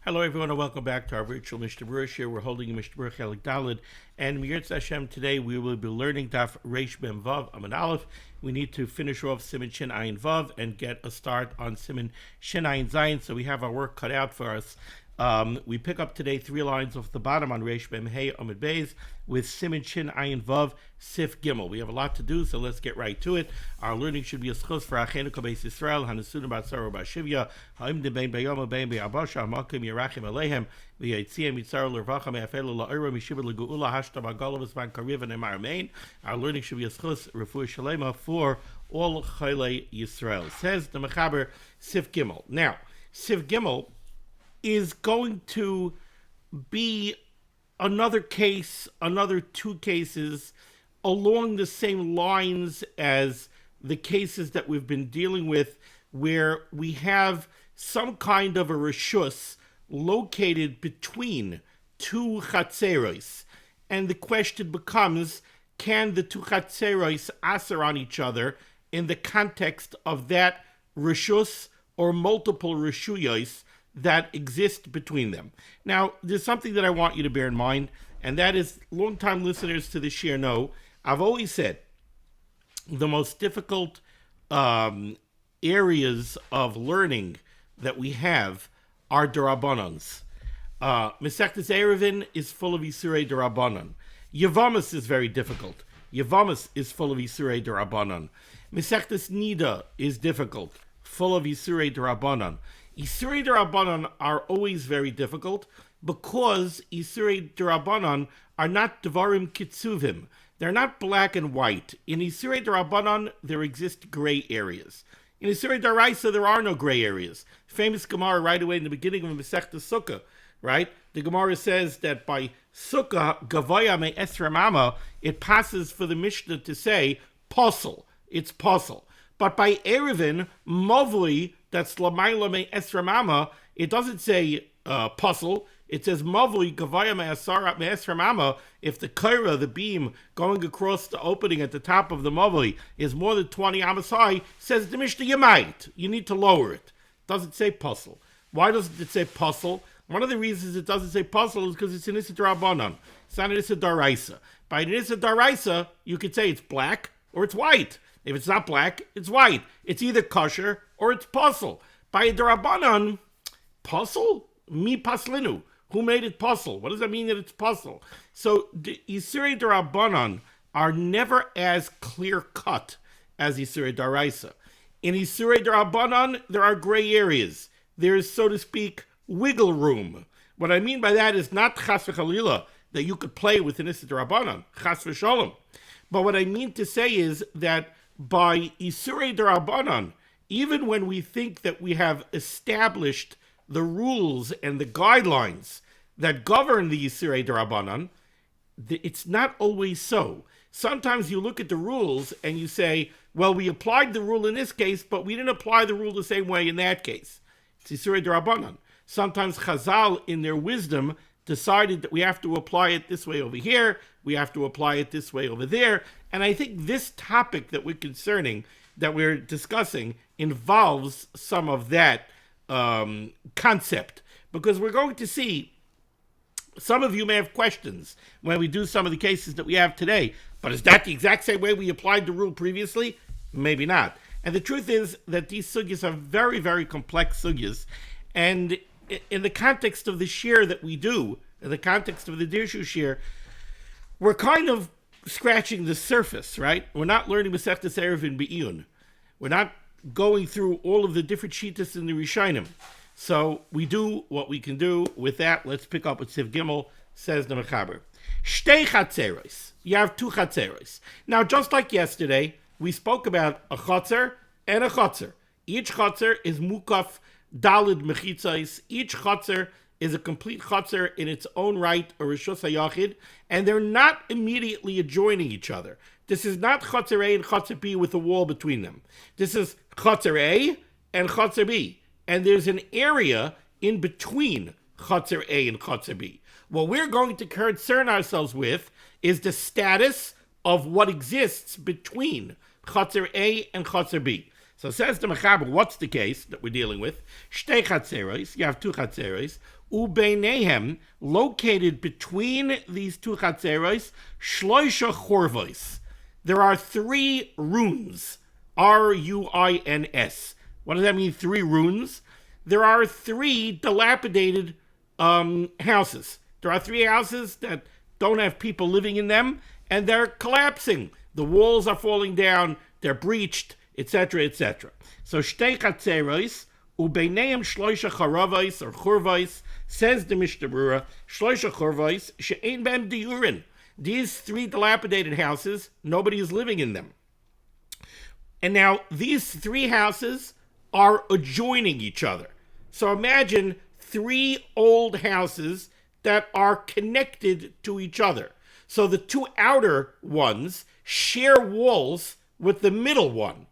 Hello, everyone, and welcome back to our virtual Mishnah Berurah here. We're holding a Mishnah Berurah Chelik Daled, and Mirz Hashem today we will be learning Daf Reish Mem Vav Amud Aleph. We need to finish off Siman Shin Ayin Vav and get a start on Siman Shin Ayin Zayin, so we have our work cut out for us. We pick up today 3 lines off the bottom on Reish Mem Hey Amud Beis with Siman Shin Ayin Vav Sif Gimel. We have a lot to do, so let's get right to it. Our learning should be a schus for Achenu Kabeis Yisrael, Hanasunim Batzaro Bashivya, Haim de Bein Bayom Bein Be'abasha, Hamakim Yerachim Alehem, V'Yitziam Yitzar L'Rvacha Me'afelu La'ira Mishiva L'Geula Hashta B'Golav Zman Kariv and Emar Amein. Our learning should be a schus Refuah Shalema for all Chaylei Yisrael. Says the Mechaber Sif Gimel. Now, Sif Gimel is going to be another case, another 2 cases along the same lines as the cases that we've been dealing with, where we have some kind of a reshus located between 2 chatzeros. And the question becomes, can the 2 chatzeros aser on each other in the context of that reshus or multiple reshuyos that exist between them? Now, there's something that I want you to bear in mind, and that is, long-time listeners to this share know, I've always said the most difficult areas of learning that we have are D'Rabbanans. Masechtas Eruvin is full of Isurei D'Rabbanan. Yevamos is very difficult. Yevamos is full of Isurei D'Rabbanan. Masechtas Nida is difficult, full of Isurei D'Rabbanan. Isurei D'Rabbanan are always very difficult because Isurei D'Rabbanan are not Devarim Kitzuvim. They're not black and white. In Isurei D'Rabbanan, there exist gray areas. In Isurei D'Oraisa, there are no gray areas. Famous Gemara right away in the beginning of Masechtas Sukkah, right? The Gemara says that by Sukkah, Gavaya me Esramama, it passes for the Mishnah to say, Posel. It's Posel. But by Eruvin, Mavli, that's Lamaila me Esramama, it doesn't say Posel. It says Mavli Gavaya me Esramama. If the kaira, the beam going across the opening at the top of the Mavli, is more than 20 amas high, says the Mishnah, you need to lower it. It doesn't say Posel. Why doesn't it say Posel? One of the reasons it doesn't say Posel is because it's an Issa D'Rabbanan. It's not an Issa D'Oraisa. By an Issa D'Oraisa, you could say it's black or it's white. If it's not black, it's white. It's either kosher or it's Posel. By a D'Rabbanan, Posel? Mi paslinu. Who made it Posel? What does that mean that it's Posel? So the Isurei D'Rabbanan are never as clear-cut as Isurei D'Oraisa. In Isurei D'Rabbanan, there are gray areas. There is, so to speak, wiggle room. What I mean by that is not chas v'chalila, that you could play with an Issa D'Rabbanan, chas v'sholem. But what I mean to say is that by Isurei D'Rabbanan, even when we think that we have established the rules and the guidelines that govern the Isurei D'Rabbanan, it's not always so. Sometimes you look at the rules and you say, well, we applied the rule in this case, but we didn't apply the rule the same way in that case. It's Isurei D'Rabbanan. Sometimes Chazal, in their wisdom, decided that we have to apply it this way over here, we have to apply it this way over there, and I think this topic that we're discussing, involves some of that concept, because we're going to see, some of you may have questions when we do some of the cases that we have today, but is that the exact same way we applied the rule previously? Maybe not. And the truth is that these sugyas are very, very complex sugyas, and in the context of the share that we do, in the context of the Dirshu share, we're kind of scratching the surface, right? We're not learning Masechtas Eruvin Be'iyun. We're not going through all of the different shitas in the Rishonim. So we do what we can do. With that, let's pick up with Siv Gimel, says the Mechaber. Shtei chatzeros. You have 2 chatzeros. Now, just like yesterday, we spoke about a chatzer and a chatzer. Each chatzer is mukaf dalid mechitzais. Each chatzer is a complete chatzer in its own right, or rishus hayachid, and they're not immediately adjoining each other. This is not chatzer A and chatzer B with a wall between them. This is chatzer A and chatzer B, and there's an area in between chatzer A and chatzer B. What we're going to concern ourselves with is the status of what exists between chatzer A and chatzer B. So says the Mechaber, what's the case that we're dealing with? Shtei chatzeros, you have two chatzeros, ubeinehem, located between these two chatzeros, shloisha chorvos. There are 3 ruins, ruins. What does that mean, 3 ruins? There are 3 dilapidated houses. There are 3 houses that don't have people living in them, and they're collapsing. The walls are falling down, they're breached, etc., etc. So, shtei chatzeros, ubeinehem shloisha charavos, or churvos, says the Mishnah Berurah, shloisha churvos, she'ein behem diurin. These 3 dilapidated houses, nobody is living in them. And now, these 3 houses are adjoining each other. So imagine 3 old houses that are connected to each other. So the 2 outer ones share walls with the middle one,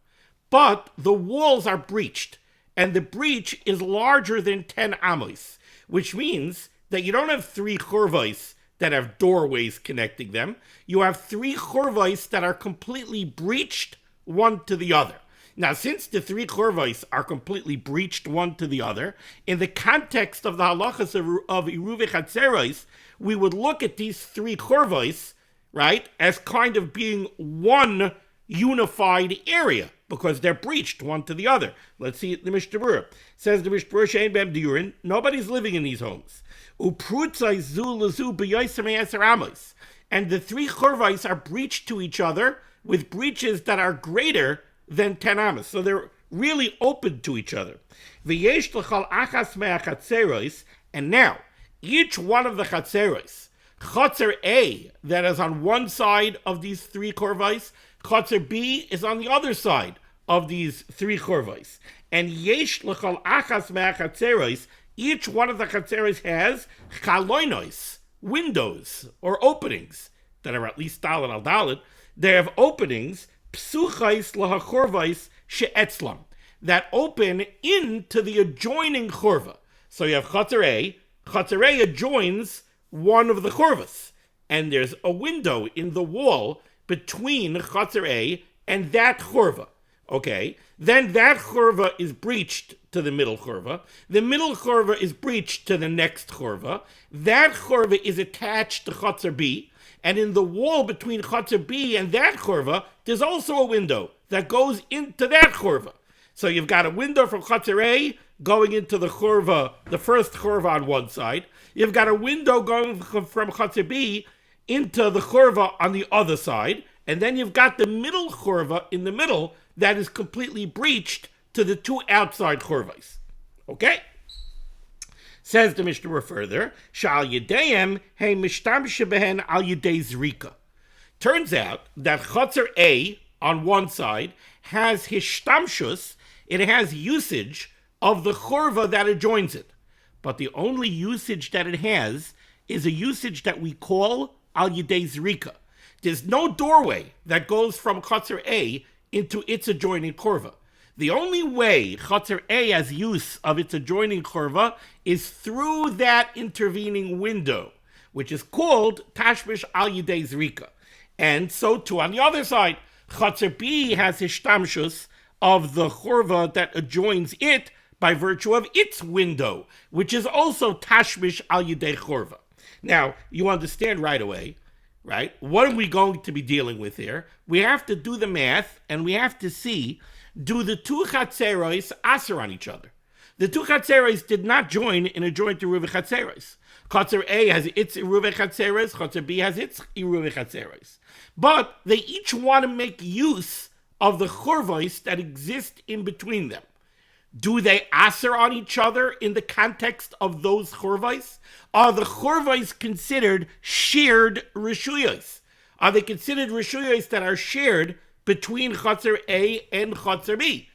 but the walls are breached, and the breach is larger than 10 amos, which means that you don't have 3 churvos that have doorways connecting them. You have 3 churvos that are completely breached one to the other. Now, since the 3 churvos are completely breached one to the other, in the context of the halachas of Iruvei Chatzeros, we would look at these 3 churvos, right, as kind of being one unified area, because they're breached one to the other. Let's see the Mishnah Berurah. Says the Mishnah Berurah, she'ein behem diurin, nobody's living in these homes. Uprutzai zu lezu b'yoser me'eser amos. And the 3 churvos are breached to each other with breaches that are greater than 10 amos. So they're really open to each other. V'yesh l'chal achas me'achatzeros, and now, each one of the chatzeros, chatzer A, that is on one side of these 3 churvos, chatzer B is on the other side of these 3 churvos. And yesh l'chal achas me'achatzeros, each one of the chatzeros has chaloinos, windows, or openings, that are at least dalet al dalet. They have openings, psuchais lahachorvais she'etzlam, that open into the adjoining chorva. So you have Chatzer A. Chatzer A adjoins one of the chorvas, and there's a window in the wall between Chatzer A and that chorva. Okay, then that chorva is breached to the middle chorva. The middle chorva is breached to the next chorva. That chorva is attached to Chatzer B. And in the wall between Chatzer B and that chorva, there's also a window that goes into that chorva. So you've got a window from Chatzer A going into the chorva, the first chorva on one side. You've got a window going from Chatzer B into the chorva on the other side. And then you've got the middle chorva in the middle that is completely breached to the 2 outside chorvas. Okay? Says the Mishnah Berurah further, Sha'al Yedayim Hey Mishtamshe Behen Al Yedei Zrika. Turns out that Chatzer A on one side has hishtamshus, it has usage of the chorva that adjoins it. But the only usage that it has is a usage that we call Al Yedei Zrika. There's no doorway that goes from Chatzer A into its adjoining chorva. The only way Chatzer A has use of its adjoining chorva is through that intervening window, which is called Tashmish Al Yedei Zrika. And so too on the other side, Chatzer B has hishtamshus of the chorva that adjoins it by virtue of its window, which is also Tashmish Al Yedei chorva. Now, you understand right away, right? What are we going to be dealing with here? We have to do the math, and we have to see, do the 2 chatzeros aser on each other? The 2 chatzeros did not join in a joint Iruvei Chatzeros. Chatzer A has its Iruvei Chatzeros, Chatzer B has its Iruvei Chatzeros. But they each want to make use of the chorvos that exist in between them. Do they aser on each other in the context of those chorvos? Are the chorvos considered shared reshuyos? Are they considered reshuyos that are shared between Chatzer A and Chatzer B?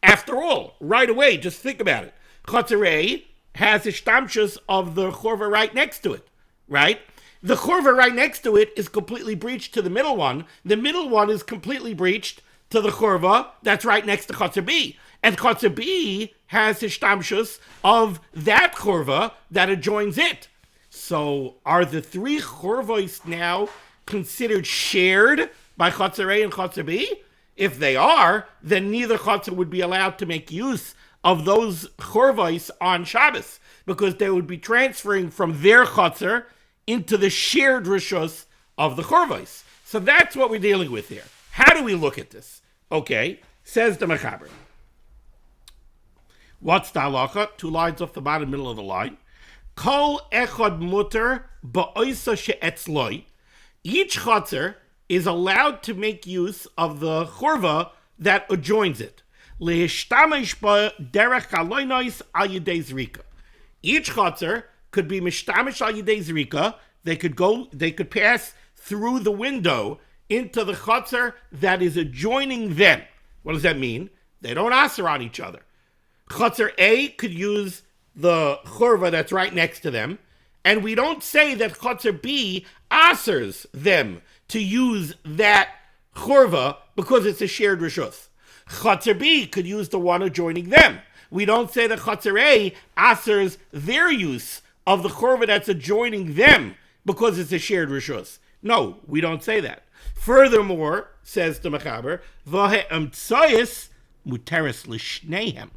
After all, right away, just think about it. Chatzer A has hishtamshus of the chorva right next to it, right? The chorva right next to it is completely breached to the middle one. The middle one is completely breached to the chorva that's right next to Chatzer B. And Chatzer B has hishtamshus of that chorva that adjoins it. So are the 3 chorvos now considered shared by Chatzer A and Chatzer B? If they are, then neither chotzer would be allowed to make use of those chorvos on Shabbos, because they would be transferring from their chotzer into the shared rishos of the chorvos. So that's what we're dealing with here. How do we look at this? Okay, says the Mechaber. What's the halacha? 2 lines off the bottom, middle of the line. Kol echad muter ba'oisa she'etzloi. Each chotzer is allowed to make use of the chorva that adjoins it. Lehishtamesh ba derech haloinois al yedei zrika. Each chotzer could be mishtamish al yedei zrika. They could pass through the window into the chotzer that is adjoining them. What does that mean? They don't aser on each other. Chotzer A could use the chorva that's right next to them, and we don't say that chotzer B asers them to use that chorva because it's a shared rishus. Chotzer B could use the one adjoining them. We don't say that chotzer A asers their use of the chorva that's adjoining them because it's a shared rishus. No, we don't say that. Furthermore, says the Mechaber, v'he'emtsoyis muteris l'shneihem.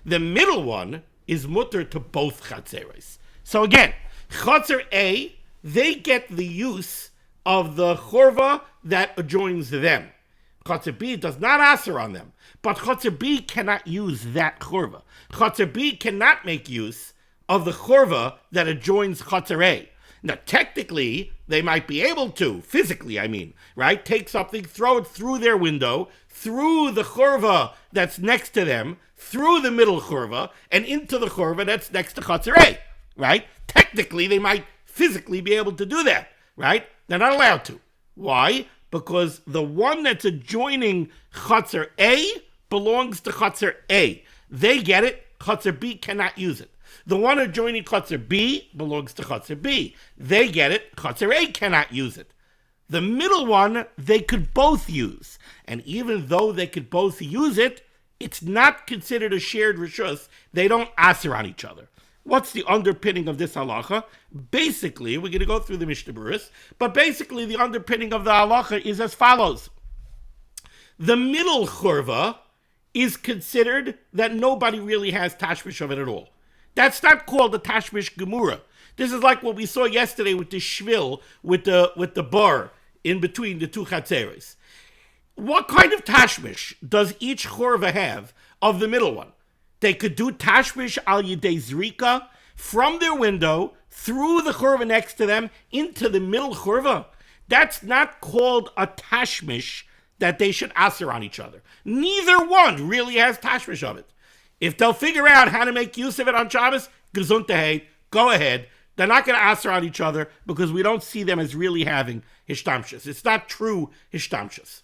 The middle one is mutter to both chatzeros. So again, chotzer A, they get the use of the chorva that adjoins them. Chotzer B does not aser on them, but chotzer B cannot use that chorva. Chotzer B cannot make use of the chorva that adjoins chotzer A. Now, technically, they might be able to, physically, I mean, right? Take something, throw it through their window, through the chorva that's next to them, through the middle chorva, and into the chorva that's next to chotzer A, right? Technically, they might physically be able to do that, right? They're not allowed to. Why? Because the one that's adjoining chotzer A belongs to chotzer A. They get it, chotzer B cannot use it. The one adjoining chotzer B belongs to chotzer B. They get it, chotzer A cannot use it. The middle one, they could both use. And even though they could both use it, it's not considered a shared rishus. They don't aser on each other. What's the underpinning of this halacha? Basically, we're going to go through the Mishnah Berurah, but basically the underpinning of the halacha is as follows. The middle chorva is considered that nobody really has tashmish of it at all. That's not called a tashmish gemura. This is like what we saw yesterday with the shvil, with the bar in between the two chatzeres. What kind of tashmish does each chorva have of the middle one? They could do tashmish al yedei zrika from their window through the chorva next to them into the middle chorva. That's not called a tashmish that they should aser on each other. Neither one really has tashmish of it. If they'll figure out how to make use of it on Shabbos, gesundheit, go ahead. They're not going to aser on each other because we don't see them as really having hishtamshus. It's not true hishtamshus.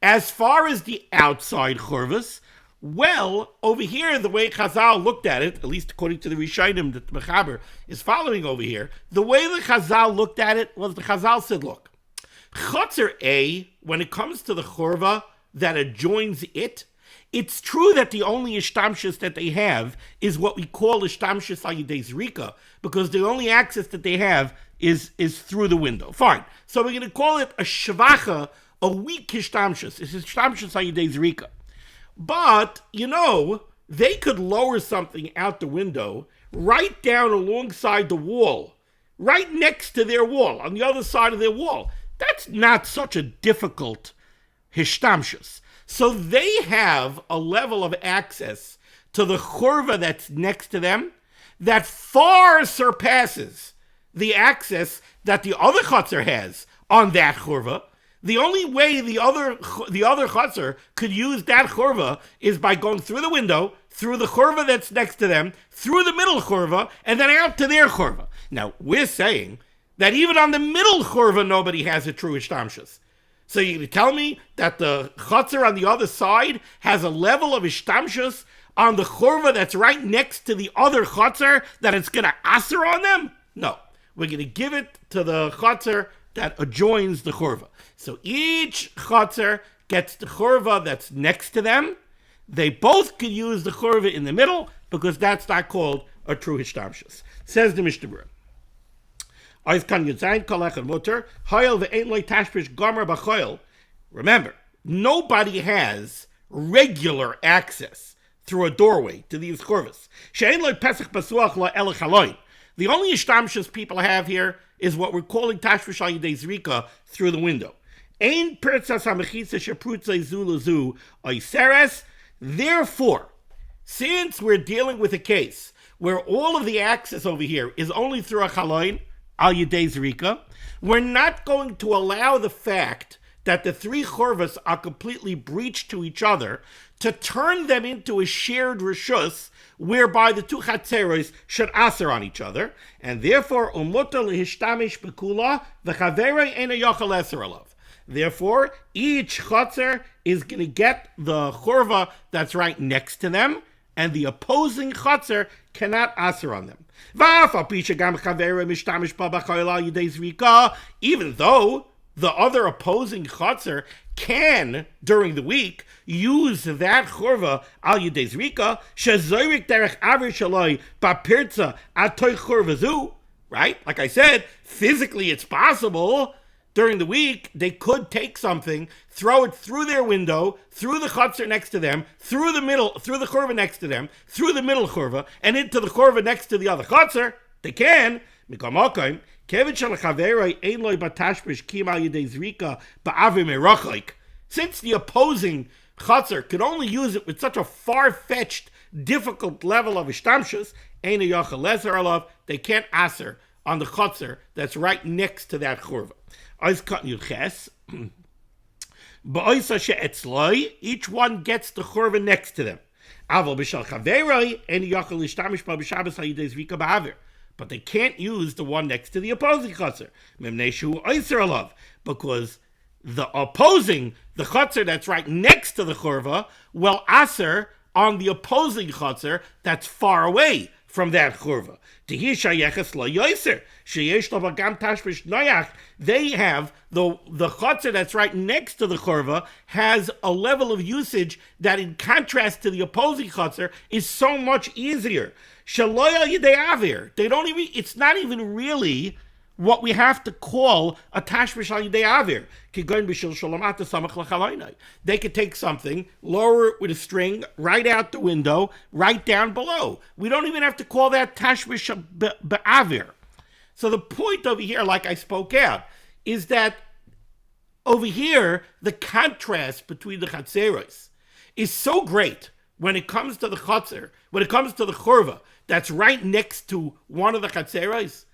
As far as the outside chorvas, well, over here, the way Chazal looked at it, at least according to the Rishonim that the Mechaber is following over here, the way the Chazal looked at it was the Chazal said, look, chotzer A, when it comes to the chorva that adjoins it, it's true that the only ishtamshus that they have is what we call ishtamshus al yedei zrika, because the only access that they have is through the window. Fine. So we're going to call it a shvacha, a weak ishtamshus. It's ishtamshus al yedei zrika. But, they could lower something out the window right down alongside the wall, right next to their wall, on the other side of their wall. That's not such a difficult hishtamshus. So they have a level of access to the chorva that's next to them that far surpasses the access that the other chotzer has on that chorva. The only way the other chotzer could use that chorva is by going through the window, through the chorva that's next to them, through the middle chorva, and then out to their chorva. Now, we're saying that even on the middle chorva, nobody has a true ishtamshus. So you tell me that the chotzer on the other side has a level of ishtamshus on the chorva that's right next to the other chotzer that it's going to aser on them? No. We're going to give it to the chotzer that adjoins the chorva. So each chotzer gets the chorva that's next to them. They both could use the chorva in the middle because that's not called a true hishtamshus. Says the Mishnah Berurah. Remember, nobody has regular access through a doorway to these churvas. The only ishtamshus people have here is what we're calling tashvish al yedei zrika through the window. Therefore, since we're dealing with a case where all of the access over here is only through a chaloin al yedei zrika, we're not going to allow the fact that the three churvas are completely breached to each other to turn them into a shared reshus, whereby the two chatzeros should aser on each other, and therefore umutar lehishtamish bekula v'chaverei ena yochel eser alav. Therefore, each chatzer is going to get the churva that's right next to them, and the opposing chatzer cannot aser on them. Even though the other opposing chatzer can, during the week, use that churva al yedei zrika shezorik derech aver shaloi bapirza atoy churva zu. Right? Like I said, physically it's possible. During the week, they could take something, throw it through their window, through the chatzer next to them, through the churva next to them, through the middle churva, and into the churva next to the other chatzer. They can. Since the opposing chatzer could only use it with such a far-fetched, difficult level of ishtamshus, they can't aser on the chatzer that's right next to that churva. Each one gets the churva next to them. But they can't use the one next to the opposing chatzer, because the chatzer that's right next to the churva will aser on the opposing chatzer that's far away from that churva. They have the chatzer that's right next to the churva has a level of usage that, in contrast to the opposing chatzer, is so much easier. They don't even. It's not even really what we have to call a tashmish al yedei avir. They could take something, lower it with a string, right out the window, right down below. We don't even have to call that tashmish be'avir. So the point over here, like I spoke out, is that over here, the contrast between the chatzeros is so great when it comes to the chatzer, when it comes to the churva that's right next to one of the chatzeros.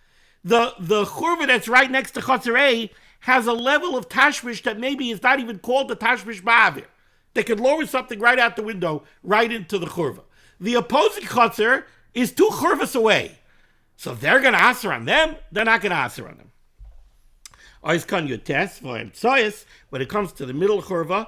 The churva that's right next to chatzer A has a level of tashmish that maybe is not even called the tashmish ba'avir. They could lower something right out the window, right into the churva. The opposing chatzer is two churvas away. So if they're going to aser on them, they're not going to aser on them. When it comes to the middle churva,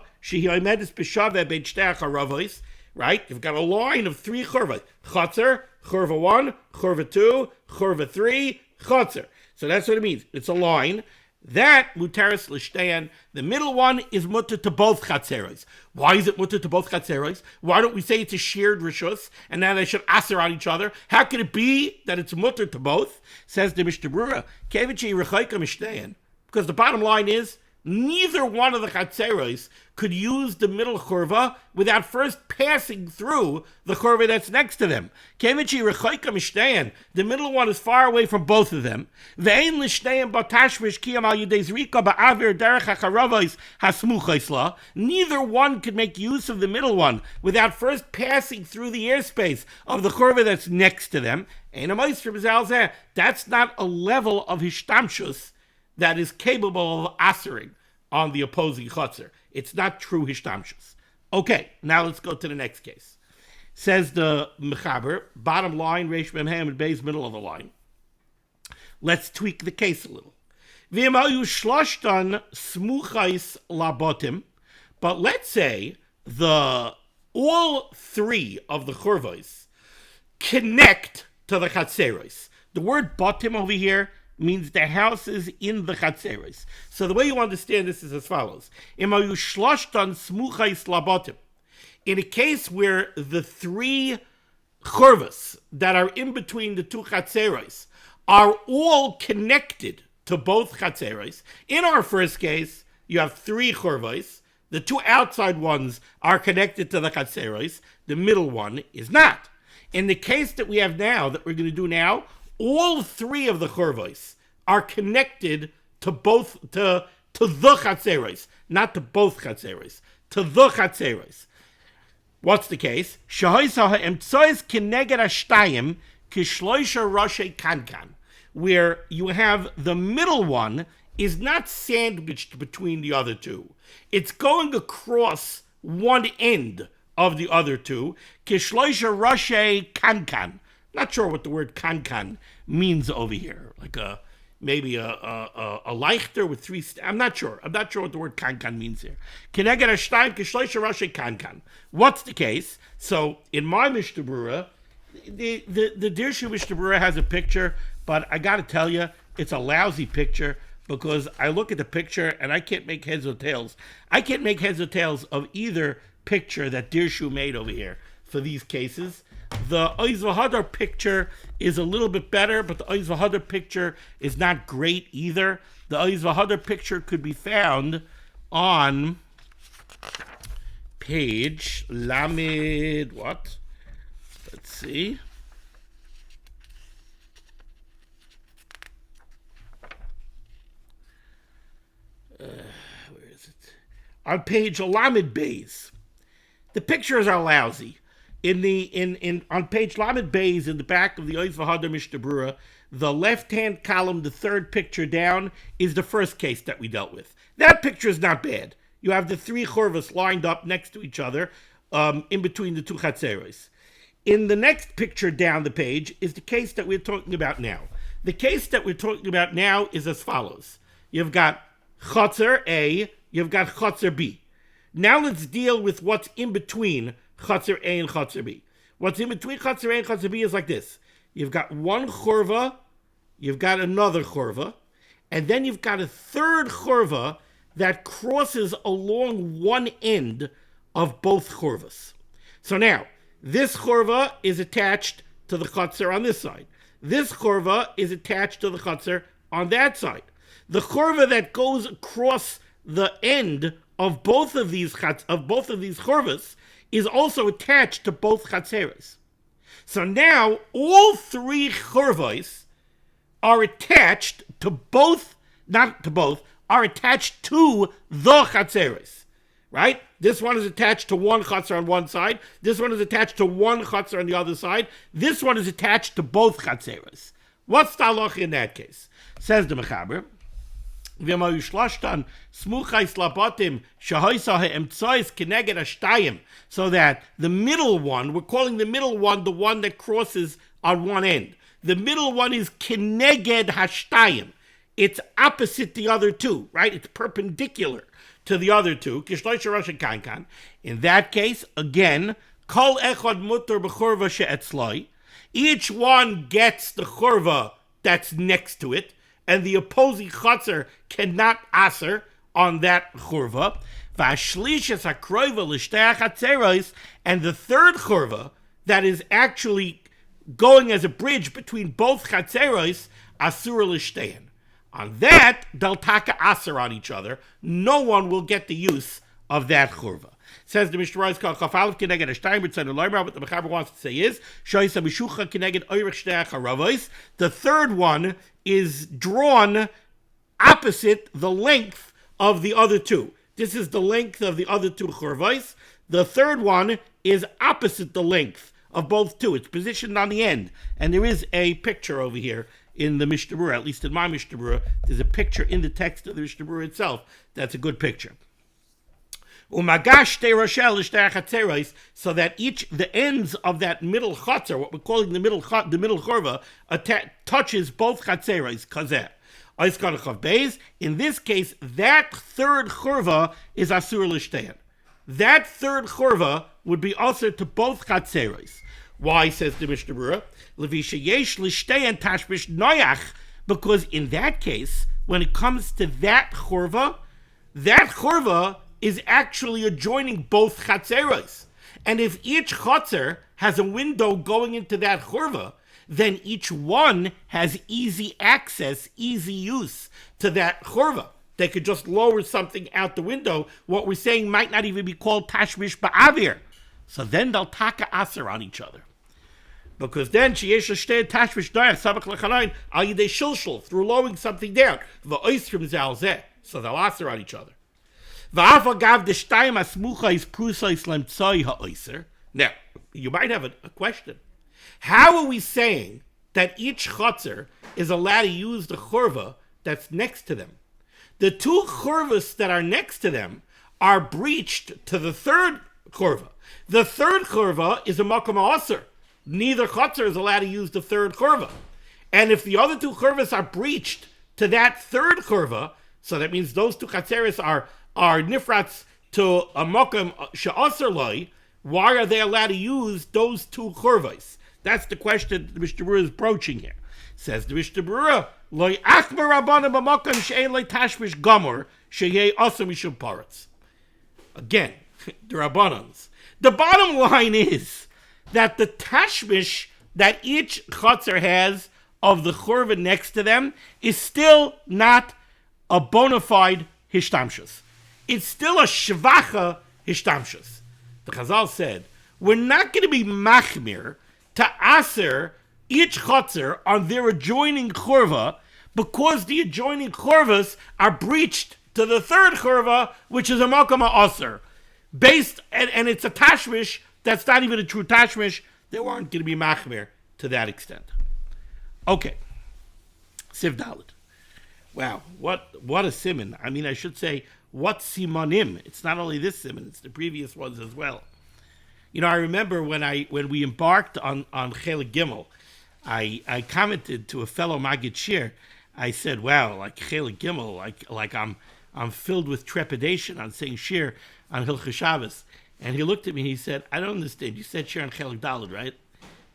right? You've got a line of three churvas. Chatzer, churva 1, churva 2, churva 3, chatzer. So that's what it means. It's a line. That mutaris l'shteyan, the middle one is mutter to both chatzeros. Why is it mutter to both chatzeros? Why don't we say it's a shared rishus and now they should aser on each other? How can it be that it's mutter to both? Says the Mishnah Berurah, kevichi rechaika mishtayan. Because the bottom line is, neither one of the chatzeros could use the middle churva without first passing through the churva that's next to them. Kevichi rechaika mishtayan. The middle one is far away from both of them. Ve'ein l'shteyan batashvish kiyam al yedei zrika ba'avir derech ha'charavos hasmuchos la. Neither one could make use of the middle one without first passing through the airspace of the churva that's next to them. That's not a level of hishtamshus that is capable of asering on the opposing chatzer. It's not true hishtamshus. Okay, now let's go to the next case. Says the mechaber, bottom line, reish mem ham and beis, middle of the line. Let's tweak the case a little. V'yemayu shloshtan smuchais labotim, but let's say all three of the churvos connect to the chatzeros. The word botim over here means the houses in the chatzeros. So the way you understand this is as follows. In a case where the three churvas that are in between the two chatzeros are all connected to both chatzeros. In our first case, you have three churvos. The two outside ones are connected to the chatzeros. The middle one is not. In the case that we have now, that we're going to do now, all three of the chorvos are connected to the chatzeros, not to both chatzeros, to the chatzeros. What's the case? Where you have the middle one is not sandwiched between the other two. It's going across one end of the other two. Kishloisha Rashe Kankan. Not sure what the word kankan means over here. Like maybe a leichter with three. I'm not sure. I'm not sure what the word kankan means here. Keneged Ashtaim Kishloisha Rashe Kankan. What's the case? So in my Mishnah Berurah, the Dirshu Mishnah Berurah has a picture, but I got to tell you, it's a lousy picture because I look at the picture and I can't make heads or tails. I can't make heads or tails of either picture that Dirshu made over here for these cases. The Oiz V'Hadar picture is a little bit better, but the Oiz V'Hadar picture is not great either. The Oiz V'Hadar picture could be found on page Lamed, what? Let's see. Where is it? On page Lamed Beis. The pictures are lousy. On page Lamed Beis, in the back of the Oiz V'Hadar Mishnah Berurah, the left-hand column, the third picture down, is the first case that we dealt with. That picture is not bad. You have the three chorvos lined up next to each other, in between the two chatzeros. In the next picture down the page is the case that we're talking about now. The case that we're talking about now is as follows. You've got Chatzer A, you've got Chatzer B. Now let's deal with what's in between Chatzer A and Chatzer B. What's in between Chatzer A and Chatzer B is like this. You've got one chorva, you've got another chorva, and then you've got a third chorva that crosses along one end of both chorvas. So now, this chorva is attached to the Chatzer on this side. This chorva is attached to the Chatzer on that side. The chorva that goes across the end of both of these chorvas is also attached to both chatzeros. So now all three chorvos are attached to both, not to both, are attached to the chatzeros, right? This one is attached to one chatzer on one side. This one is attached to one chatzer on the other side. This one is attached to both chatzeros. What's the halacha in that case? Says the Mechaber, so that the middle one, we're calling the middle one the one that crosses on one end. The middle one is keneged hashtayim. It's opposite the other two, right? It's perpendicular to the other two. In that case, again, kol echad mutar b'chorva she'etzloi. Each one gets the chorva that's next to it, and the opposing chatzer cannot aser on that chorva. And the third chorva that is actually going as a bridge between both chatzeros, asur l'shtein. On that, they'll taka aser on each other. No one will get the use of that chorva. Says the Mishnah Berurah, what the Mechaber wants to say is, the third one is drawn opposite the length of the other two. This is the length of the other two chorvos. The third one is opposite the length of both two. It's positioned on the end. And there is a picture over here in the Mishnah Berurah, at least in my Mishnah Berurah. There's a picture in the text of the Mishnah Berurah itself. That's a good picture. So that the ends of that middle chatzer, what we're calling the middle chorva, touches both chatzeros. In this case, that third chorva is asur l'shtein. That third chorva would be also to both chatzeros. Why, says the Mishnah Berurah? Because in that case, when it comes to that chorva is actually adjoining both chatzeros. And if each chatzer has a window going into that chorva, then each one has easy access, easy use to that chorva. they could just lower something out the window, what we're saying might not even be called tashmish ba'avir. So then they'll taka aser on each other. Because then sheyesh shtei tashmish doyach sabach lechalayin al yidei shilshul, through lowering something down. V'oisrim zal zeh. So they'll aser on each other. V'afa gav de shtayim asmucha is prusais lemtzoi ha'oiser. Now, you might have a question. How are we saying that each chotzer is allowed to use the churva that's next to them? The two churvas that are next to them are breached to the third churva. The third churva is a makom ha'aser. Neither chotzer is allowed to use the third churva. And if the other two churvas are breached to that third churva, so that means those two chatzeres are nifrats to a makom she'aser loy, why are they allowed to use those two churvas? That's the question the Mishnah Berurah is broaching here. Says the Mishnah Berurah, loy achmer rabbanan b'makom she'ein loy tashmish gomor she'yeh aser mishum paretz. Again, the rabbanans. The bottom line is that the tashmish that each chotzer has of the churva next to them is still not a bona fide hishtamshus. It's still a shvacha hishtamshus. The Chazal said, we're not going to be machmir to aser each chotzer on their adjoining churva because the adjoining churvas are breached to the third churva, which is a makom ha'aser. And it's a tashmish that's not even a true tashmish. They weren't going to be machmir to that extent. Okay. Siv Dalet. Wow, what a siman. I mean, I should say, what simanim. It's not only this siman, it's the previous ones as well. You know, I remember when we embarked on Chelik Gimel, I commented to a fellow Magid Shir. I said, wow, like Chelik Gimel, like I'm filled with trepidation on saying Shir on Hilchos Shabbos. And he looked at me and he said, I don't understand. You said Shir on Chelik Dalet, right?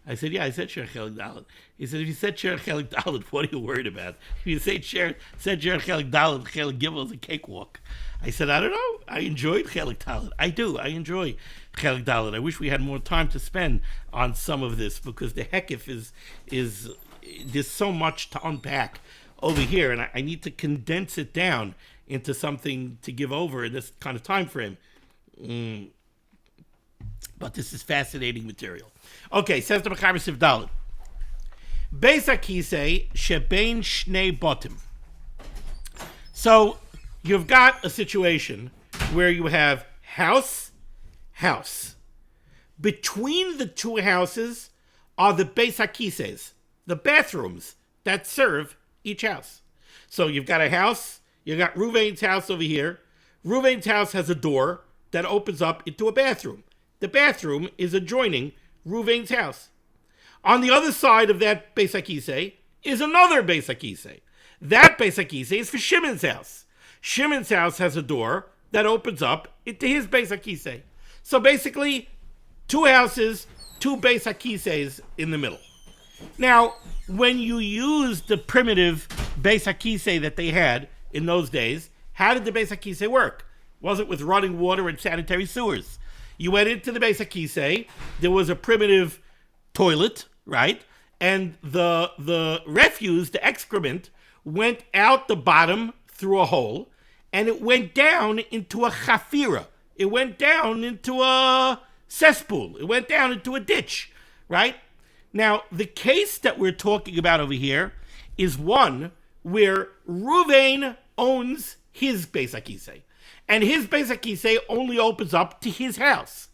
I said, yeah, I said Shir on Chelik Dalet. He said, if you said Shir on Chelik Dalet, what are you worried about? If you said Shir on Chelik Dalet, Chelik Gimel is a cakewalk. I said, I don't know. I enjoyed Chelik Dalet. I do. I enjoy Chelik Dalet. I wish we had more time to spend on some of this because the hekif is there's so much to unpack over here, and I need to condense it down into something to give over in this kind of time frame. But this is fascinating material. Okay, says the Mechaber Siv Dalet. Beis HaKisei shebein shnei botim. So you've got a situation where you have house. Between the two houses are the Beis HaKiseis, the bathrooms that serve each house. So you've got a house, you've got Ruvain's house over here. Ruvain's house has a door that opens up into a bathroom. The bathroom is adjoining Ruvain's house. On the other side of that Beis HaKisei is another Beis HaKisei. That Beis HaKisei is for Shimon's house. Shimon's house has a door that opens up into his Beis HaKisei. So basically, two houses, two Beis HaKiseis in the middle. Now, when you use the primitive Beis HaKisei that they had in those days, how did the Beis HaKisei work? Was it with running water and sanitary sewers? You went into the Beis HaKisei, there was a primitive toilet, right? And the refuse, the excrement, went out the bottom through a hole, and it went down into a chafira. It went down into a cesspool. It went down into a ditch, right? Now, the case that we're talking about over here is one where Ruvain owns his Beis HaKisei. And his Beis HaKisei only opens up to his house.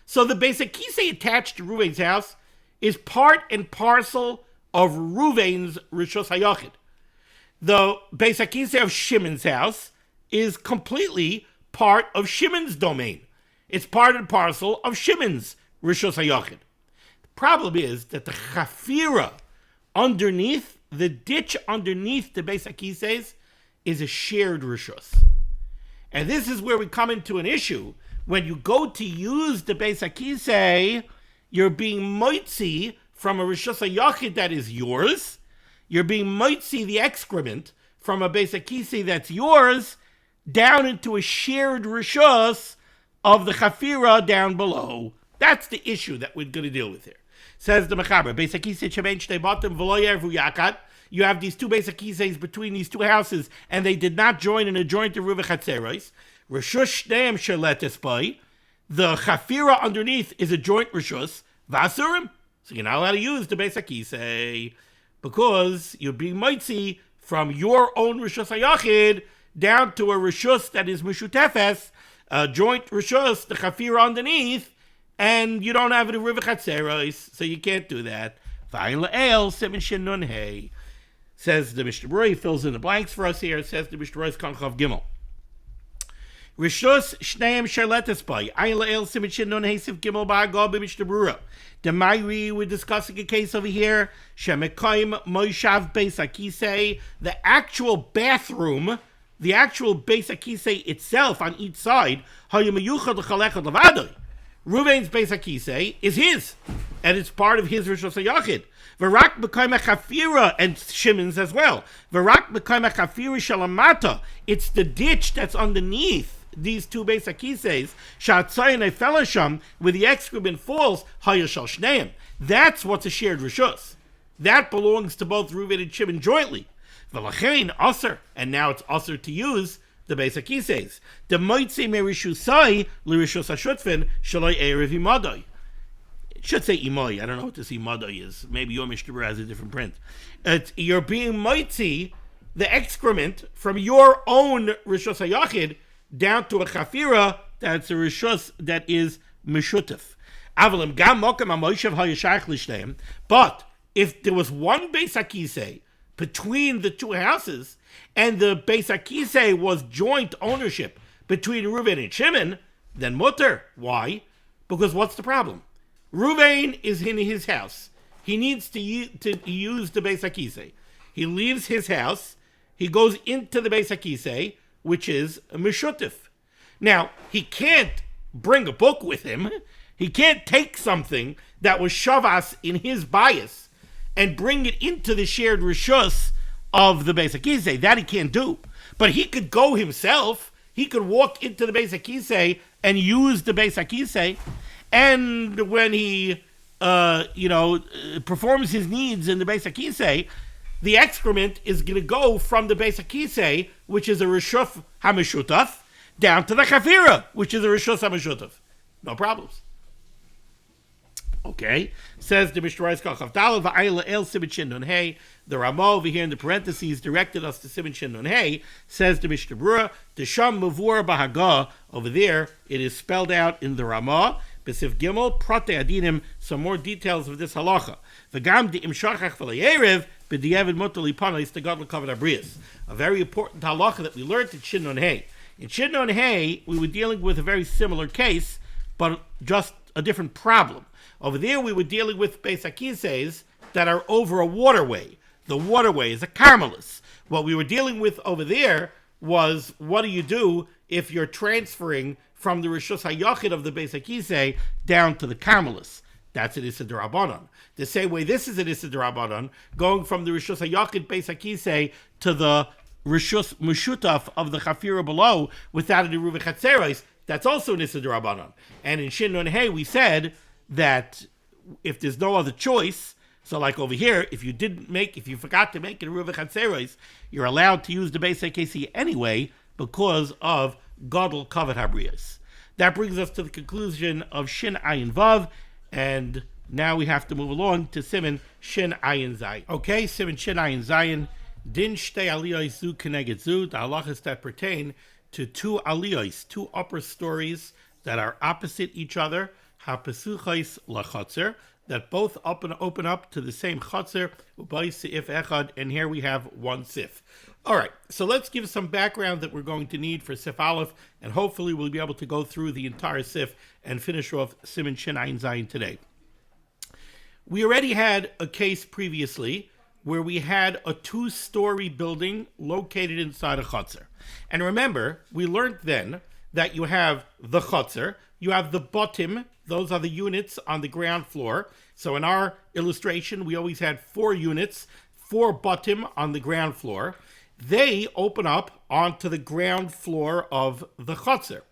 So the Beis HaKisei attached to Ruvain's house is part and parcel of Ruvain's Rishos HaYachid. The Beis HaKisei of Shimon's house is completely part of Shimon's domain. It's part and parcel of Shimon's Rishos HaYachid. The problem is that the chafira underneath, the ditch underneath the Beis HaKiseis is a shared Rishos. And this is where we come into an issue. When you go to use the Beis HaKisei, you're being moitzi from a Rishos HaYachid that is yours. You're being moitzi the excrement from a Beis HaKisei that's yours down into a shared Rishos of the Chafira down below. That's the issue that we're going to deal with here. Says the Mechaber, Beis HaKisei shebein shtei batim v'lo yervu yakad. You have these two Beis HaKiseis between these two houses, and they did not join in a joint of Ruva Chatzeros. Rishus shneim sheletes by. The Chafira underneath is a joint Rishus. Vasurim. So you're not allowed to use the Beis HaKisei because you're being mitzi from your own Rishus HaYachid down to a Rishus that is Mishutefes, a joint Rishus, the Chafira underneath, and you don't have it in Ruva Chatzeros, so you can't do that. V'ayin le'el siman shin nun hey. Says the Mishnah Berurah, he fills in the blanks for us here. It says the Mishnah Berurah Kan Chav Gimel. Rishus shneim sharletes by. Ayin le'el siman shin nun hey sif gimel ba'agah b'Mishnah Berurah. The Mayri, we're discussing a case over here. Shemekayim moishav beis hakisei. The actual bathroom, the actual beis hakisei itself on each side, hayamayuchad l'chalechad l'vadoi. Ruvain's beis hakisei is his, and it's part of his Rishus HaYachid. V'rak b'kayim ha'chafira, and Shimon's as well. V'rak b'kayim ha'chafira shalamata. It's the ditch that's underneath these two Beis HaKiseis, Shatzayin Felasham, where the excrement falls, Hayashal Shneim. That's what's a shared Rishus. That belongs to both Reuven and Shimon jointly. V'lachein Aser, and now it's Aser to use the Beis HaKiseis. The Moitze Merishusai L'Rishus HaShutfin Shaloi Erev Imadoi. It should say Imoi. I don't know what this Imadoi is. Maybe your Mishnah Berurah has a different print. You're being Moitze, the excrement, from your own Rishus HaYachid down to a chafira that's a rishus that is meshutef. Avalim gam mokem amoishav hayashach l'shneim. But if there was one Beis HaKisei between the two houses, and the Beis HaKisei was joint ownership between Reuven and Shimon, then mutter. Why? Because what's the problem? Reuven is in his house. He needs to use the Beis HaKisei. He leaves his house. He goes into the Beis HaKisei, which is a Meshutif. Now, he can't bring a book with him. He can't take something that was Shavas in his bias and bring it into the shared Rishus of the Beis HaKisei. That he can't do. But he could go himself. He could walk into the Beis HaKisei and use the Beis HaKisei. And when he, performs his needs in the Beis HaKisei, the excrement is going to go from the Beis HaKisei, which is a Rishuf HaMeshutaf, down to the Chafira, which is a Rishus HaMeshutaf. No problems. Okay. Says the Mishnah Berurah Kal Chav V'ayla El Siman Shin Nun Hey. The Ramah over here in the parentheses directed us to Siman Shin Nun Hey. Says the Mishnah Berurah, the Sham Mavur Bahagah. Over there, it is spelled out in the Ramah. Besif Gimel, Prate Adinim, some more details of this halacha. V'gam di imshachach v'le'erev, b'di'evid mutar lipanos to God l'kavod abrius. A very important halacha that we learned in Shin Nun Hey. In Shin Nun Hey, we were dealing with a very similar case, but just a different problem. Over there, we were dealing with Beis HaKiseis that are over a waterway. The waterway is a Carmelis. What we were dealing with over there was, what do you do if you're transferring from the Rishus HaYachid of the Beis HaKisei down to the Carmelis? That's an Issa D'Rabbanan. The same way this is an Issa D'Rabbanan, going from the Rishus HaYachid Beis HaKisei to the Rishus Meshutaf of the Chafira below without any Ruva Chatzeros, that's also an Issa D'Rabbanan. And in Shin Nun Hey, we said that if there's no other choice, so like over here, if you forgot to make it a Ruva Chatzeros, you're allowed to use the Beis HaKisei anyway because of Gadol Kavod Habrius. That brings us to the conclusion of Shin Ayin Vav, and now we have to move along to Siman Shin Ayin Zayin. Okay, Siman Shin Ayin Zayin. Din Shtei Aliyos Zu Keneged Zu, the halachas that pertain to two aliyos, two upper stories that are opposite each other, hapesuchos lachotzer, that both open up to the same chotzer, ubay sif echad, and here we have one sif. All right, so let's give some background that we're going to need for Sif Aleph, and hopefully we'll be able to go through the entire Sif and finish off Siman Shin Ayin Zayin today. We already had a case previously where we had a two-story building located inside a chutzner. And remember, we learned then that you have the chutzner, you have the botim, those are the units on the ground floor. So in our illustration, we always had 4 units, 4 botim on the ground floor. They open up onto the ground floor of the chutzner.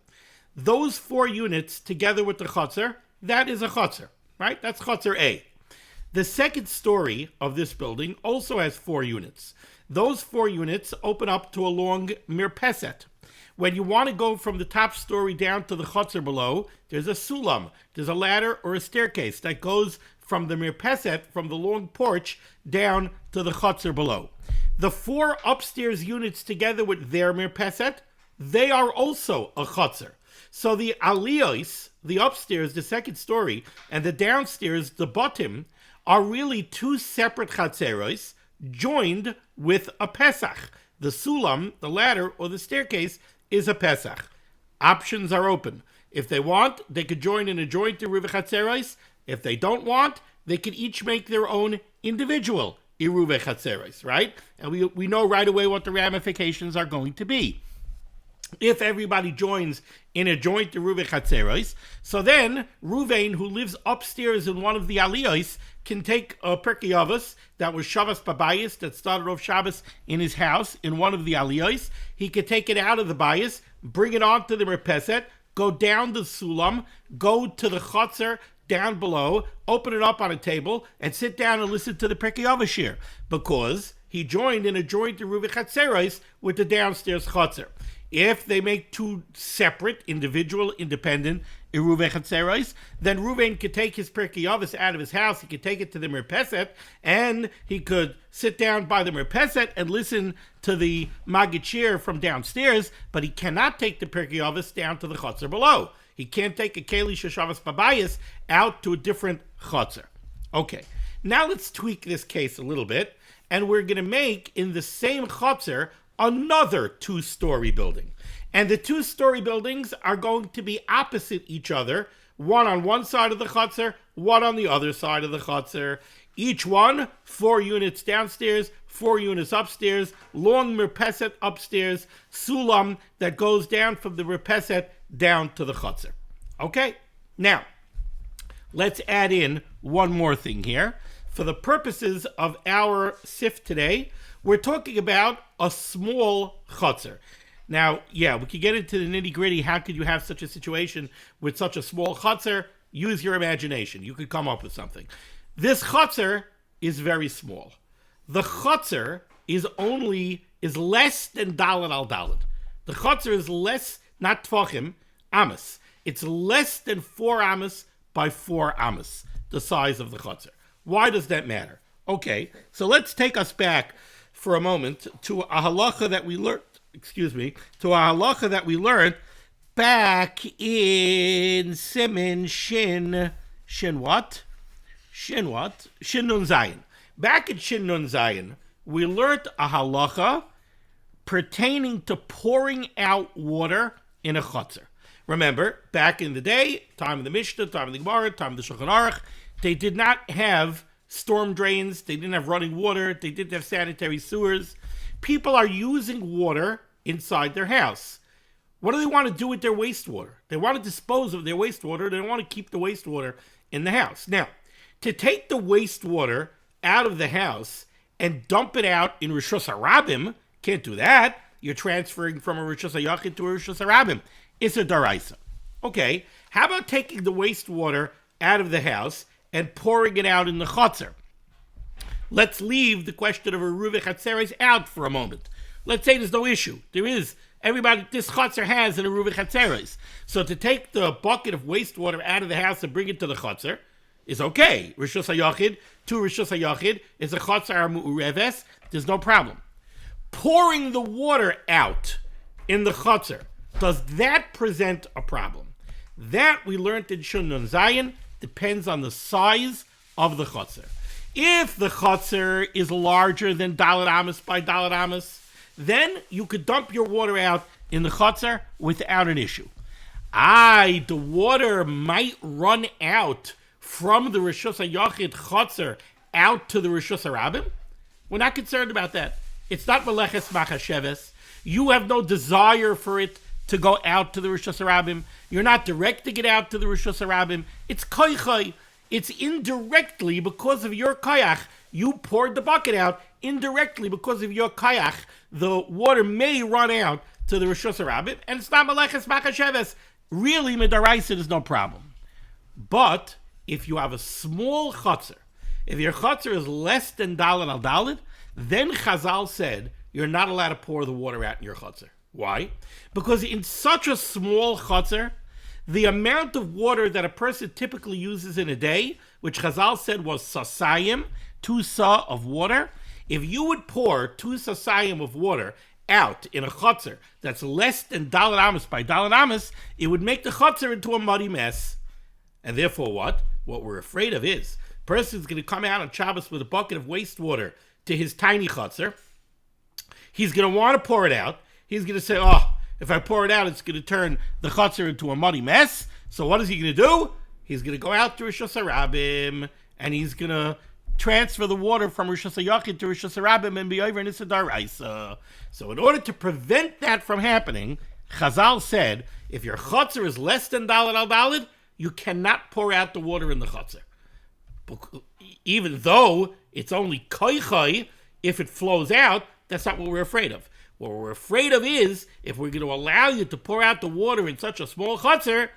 Those 4 units together with the chutzner, that is a chutzner, right? That's chutzner A. The second story of this building also has 4 units. Those 4 units open up to a long mirpeset. When you want to go from the top story down to the chutzner below, there's a sulam, there's a ladder or a staircase that goes from the mirpeset, from the long porch, down to the chutzner below. The 4 upstairs units together with their mirpeset, they are also a chutzner. So the aliyos, the upstairs, the second story, and the downstairs, the bottom, are really 2 separate chatzeros joined with a pesach. The sulam, the ladder, or the staircase is a pesach. Options are open. If they want, they could join in a joint eruv chatzeros. If they don't want, they could each make their own individual eruv chatzeros, right? And we know right away what the ramifications are going to be. If everybody joins in a joint eruv chatzeros, so then Ruvain, who lives upstairs in one of the aliyos, can take a Pirkei Avos that was Shabbos Babayis, that started off Shabbos in his house in one of the aliyos. He could take it out of the bayis, bring it onto the merpeset, go down the sulam, go to the chutzner down below, open it up on a table, and sit down and listen to the Pirkei Avos shir, because he joined in a joint eruv chatzeros with the downstairs chutzner. If they make 2 separate, individual, independent eruv chatzeros, then Ruvain could take his Pirkei Avos out of his house, he could take it to the merpeset, and he could sit down by the merpeset and listen to the Maggid Shir from downstairs, but he cannot take the Pirkei Avos down to the chutzner below. He can't take a Keli Sheshavas Babayis out to a different chutzner. Okay, now let's tweak this case a little bit, and we're going to make, in the same chutzner, another 2-story building. And the 2-story buildings are going to be opposite each other, one on one side of the chutzner, one on the other side of the chutzner. Each one, 4 units downstairs, 4 units upstairs, long merpeset upstairs, sulam that goes down from the merpeset down to the chutzner. Okay, now, let's add in one more thing here. For the purposes of our sif today, we're talking about a small chutzner. Now, yeah, we could get into the nitty-gritty. How could you have such a situation with such a small chutzner? Use your imagination. You could come up with something. This chutzner is very small. The chutzner is less than dalet al dalet. The chutzner is less, not tvachim, amos. It's less than 4 amos by 4 amos, the size of the chutzner. Why does that matter? Okay, so let's take us back for a moment to a halacha that we learned, back in Siman Shin Nun Zayin. Back in Shin Nun Zayin, we learned a halacha pertaining to pouring out water in a chutzner. Remember, back in the day, time of the Mishnah, time of the Gemara, time of the Shulchan Aruch, they did not have storm drains, they didn't have running water, they didn't have sanitary sewers. People are using water inside their house. What do they want to do with their wastewater? They want to dispose of their wastewater. They don't want to keep the wastewater in the house. Now, to take the wastewater out of the house and dump it out in Rishus HaRabim, can't do that. You're transferring from a Rishus HaYachid to a Rishus HaRabim. It's a daraisa. Okay, how about taking the wastewater out of the house and pouring it out in the chutzner? Let's leave the question of eruv chatzeros out for a moment. Let's say there's no issue. This chutzner has an eruv chatzeros. So to take the bucket of wastewater out of the house and bring it to the chutzner is okay. Rishus HaYachid to Rishus HaYachid is a chutzner mu'ureves. There's no problem. Pouring the water out in the chutzner, does that present a problem? That we learned in Shin Nun Zayin depends on the size of the chutzner. If the chutzner is larger than dalet amos by dalet amos, then you could dump your water out in the chutzner without an issue. The water might run out from the Rishus HaYachid chutzner out to the Rishus HaRabim. We're not concerned about that. It's not meleches machasheves. You have no desire for it to go out to the Rishus HaRabim. You're not directing it out to the Rishus HaRabim. It's koichai. It's indirectly because of your kayach. You poured the bucket out. Indirectly because of your kayach, the water may run out to the Rishus HaRabim, and it's not meleches machasheves. Really, midaraisa is no problem. But if you have a small chutzner If your chutzner is less than dalet al dalet, then Chazal said you're not allowed to pour the water out in your chutzner. Why? Because in such a small chutzner, the amount of water that a person typically uses in a day, which Chazal said was sasayim, 2 sa of water, if you would pour 2 sasayim of water out in a chutzner that's less than dalet amas by dalet amas, it would make the chutzner into a muddy mess. And therefore what? What we're afraid of is, a person's going to come out on Shabbos with a bucket of wastewater to his tiny chutzner. He's going to want to pour it out. He's going to say, oh, if I pour it out, it's going to turn the chutzner into a muddy mess. So what is he going to do? He's going to go out to Rosh Hashanah and he's going to transfer the water from Rosh Hashanah to Rosh Hashanah and be over in Issa Daraisa. So in order to prevent that from happening, Chazal said, if your chutzner is less than dalet al dalet, you cannot pour out the water in the chutzner. Even though it's only koichai, if it flows out, that's not what we're afraid of. What we're afraid of is, if we're going to allow you to pour out the water in such a small chutzner,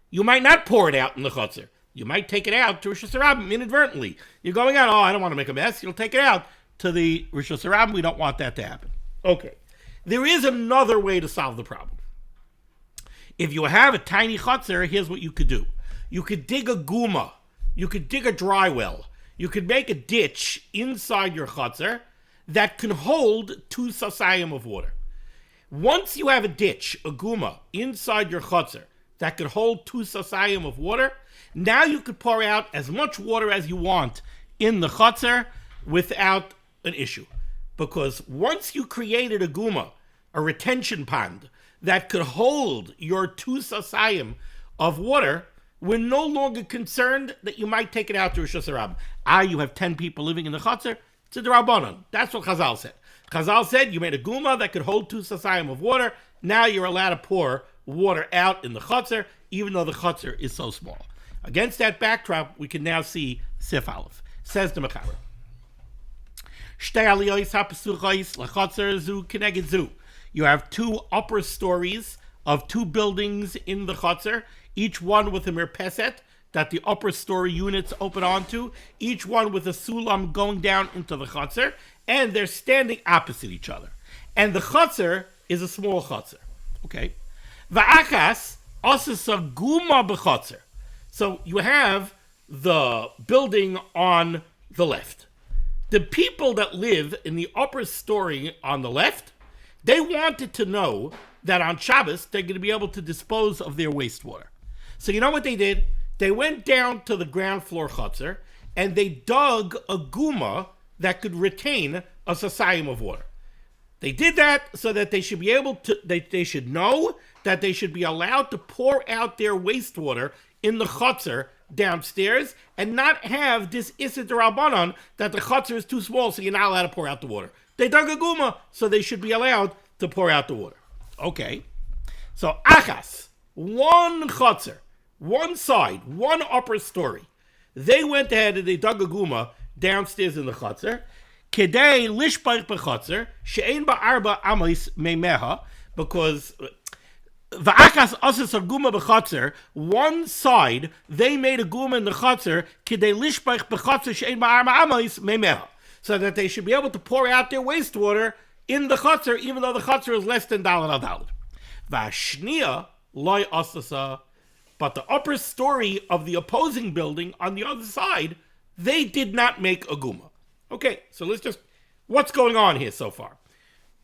you might not pour it out in the chutzner. You might take it out to Rosh Hashanah inadvertently. You're going out, oh, I don't want to make a mess. You'll take it out to the Rosh Hashanah. We don't want that to happen. Okay. There is another way to solve the problem. If you have a tiny chutzner, here's what you could do. You could dig a guma. You could dig a dry well. You could make a ditch inside your chutzner that can hold 2 sasayim of water. Once you have a ditch, a guma, inside your chutzner that could hold 2 sasayim of water, now you could pour out as much water as you want in the chutzner without an issue. Because once you created a guma, a retention pond, that could hold your 2 sasayim of water, we're no longer concerned that you might take it out to Rosh Hashanah. You have 10 people living in the chutzner, it's a d'Rabbanan. That's what Chazal said. Chazal said you made a guma that could hold 2 sasayim of water. Now you're allowed to pour water out in the chutzner, even though the chutzner is so small. Against that backdrop, we can now see Sif Aleph. Says the Mechaber. You have 2 upper stories of 2 buildings in the chutzner, each one with a mirpeset that the upper story units open onto, each one with a sulam going down into the chutzner, and they're standing opposite each other. And the chutzner is a small chutzner. Okay? Va'achas asasa guma b'chutzner. So you have the building on the left. The people that live in the upper story on the left, they wanted to know that on Shabbos they're going to be able to dispose of their wastewater. So you know what they did? They went down to the ground floor chutzner and they dug a guma that could retain a sasayim of water. They did that so that they should be able to, they should know that they should be allowed to pour out their wastewater in the chutzner downstairs and not have this Issa d'Rabbanan that the chutzner is too small so you're not allowed to pour out the water. They dug a guma so they should be allowed to pour out the water. Okay. So achas, one chutzner, one side, one upper story. They went ahead and they dug a guma downstairs in the chutzner. Kedei lishbach b'chutzner she'ein ba'arba amos meimeha, because va'achas asas a guma b'chutzner, one side they made a guma in the chutzner kedei lishbach b'chutzner she'ein ba'arba amos meimeha, so that they should be able to pour out their wastewater in the chutzner, even though the chutzner is less than dalet al dalet. Va'shnia loy asasa. But the upper story of the opposing building on the other side, they did not make a guma. Okay, so let's just, what's going on here so far?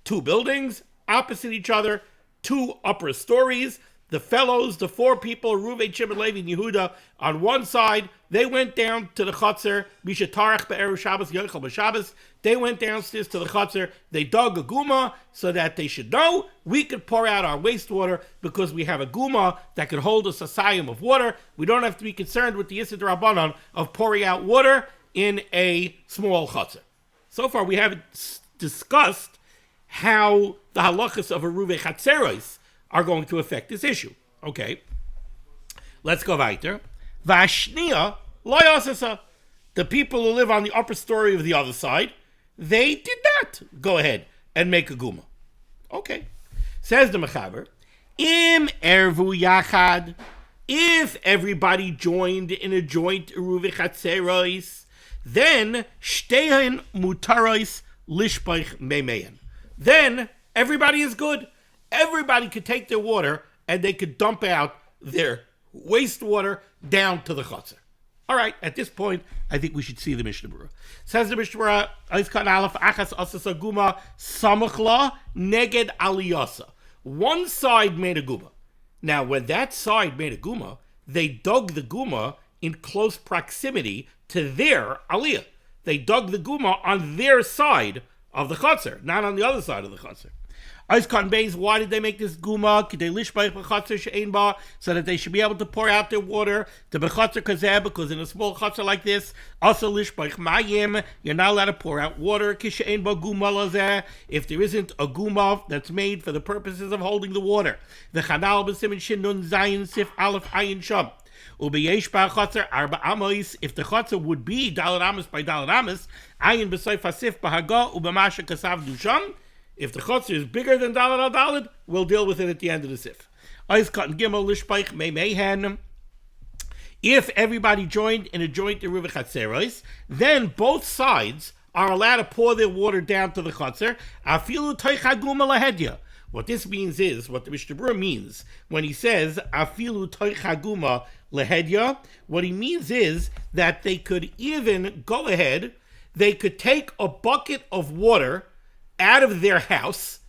2 buildings opposite each other, 2 upper stories. The fellows, the 4 people, Reuven, Shimon, Levi, and Yehuda, on one side, they went down to the chutzner, Misha Tarach be'erev Shabbos, Yochel b'Shabbos. They went downstairs to the chutzner, they dug a guma so that they should know we could pour out our wastewater because we have a guma that could hold a sasayim of water. We don't have to be concerned with the Issa d'Rabbanan of pouring out water in a small chutzner. So far, we haven't discussed how the halachas of a Ruvei Chatzeros are going to affect this issue. Okay, let's go weiter. Vashnia lo yasasa. The people who live on the upper story of the other side, they did not go ahead and make a guma. Okay, says the Mechaber, im ervu yachad, if everybody joined in a joint Ruvei Chatzeros, then shtehen mutaros lishpach meimein. Then everybody is good. Everybody could take their water and they could dump out their wastewater down to the chutzner. All right, at this point, I think we should see the Mishnah Berurah. Says the Mishnah Berurah, Eiskan Aleph Achas Asas Aguma Samachla Neged Aliyasa. One side made a guma. Now, when that side made a guma, they dug the guma in close proximity to their aliyah. They dug the guma on their side of the chutzner, not on the other side of the chutzner. Eiskan Beis, why did they make this guma? So that they should be able to pour out their water to b'chutzner kazeh, because in a small chutzner like this, also lishbach mayim, you're not allowed to pour out water. Kishein ba guma lazeh, if there isn't a guma that's made for the purposes of holding the water. The chanal b'simin shinun zayin sif aleph ayin sham. Ubeyesh ba chutzner arba amos, if the chutzner would be dalad amos by dalad amos, ayin b'soif hasif b'haga u'b'masha kasav dusham. If the chutzner is bigger than dalad al dalad, we'll deal with it at the end of the sif. If everybody joined in a joint eruv chatzeros, then both sides are allowed to pour their water down to the chutzner. Afilu toichaguma lahedya. What this means is, what the Mishnah Berurah means when he says afilu toichaguma lahedya, what he means is that they could even go ahead, they could take a bucket of water out of their house,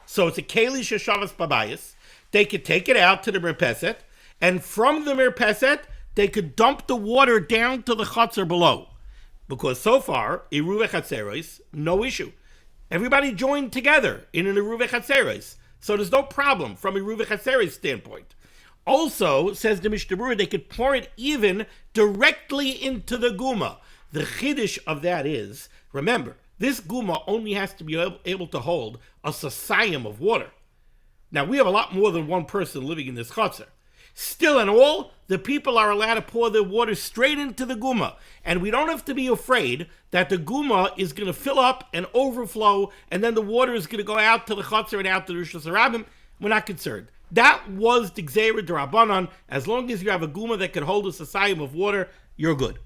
so it's a keli sheshavas babayis. They could take it out to the merpeset, and from the merpeset, they could dump the water down to the chutzner below. Because so far, eruv chatzeros, no issue. Everybody joined together in an eruv chatzeros, so there's no problem from eruv chatzeros standpoint. Also, says the Mishnah Berurah, they could pour it even directly into the guma. The chiddush of that is, remember, this guma only has to be able to hold a sasayim of water. Now, we have a lot more than one person living in this chutzner. Still and all, the people are allowed to pour their water straight into the guma. And we don't have to be afraid that the guma is going to fill up and overflow, and then the water is going to go out to the chutzner and out to the Rishus Harabim. We're not concerned. That was the Gzeira D'Rabbanan. As long as you have a guma that can hold a sasayim of water, you're good.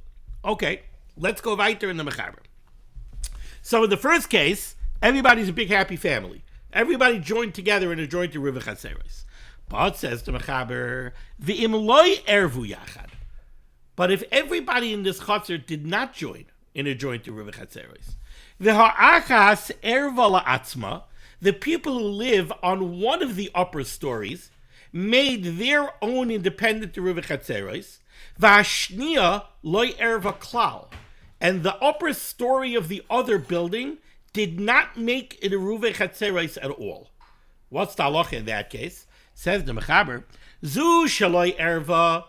Okay, let's go weiter in the Mechaber. So in the first case, everybody's a big happy family. Everybody joined together in a joint eruv chatzeros. But says the Mechaber, v'im loy ervu yachad. But if everybody in this chutzner did not join in a joint eruv chatzeros, v'ha'achas erva la'atzma, the people who live on one of the upper stories made their own independent eruv chatzeros, v'hashniya loy erva klal. And the upper story of the other building did not make an eruv chatzeros at all. What's the halacha in that case? Says the Mechaber, Zu shaloi erva,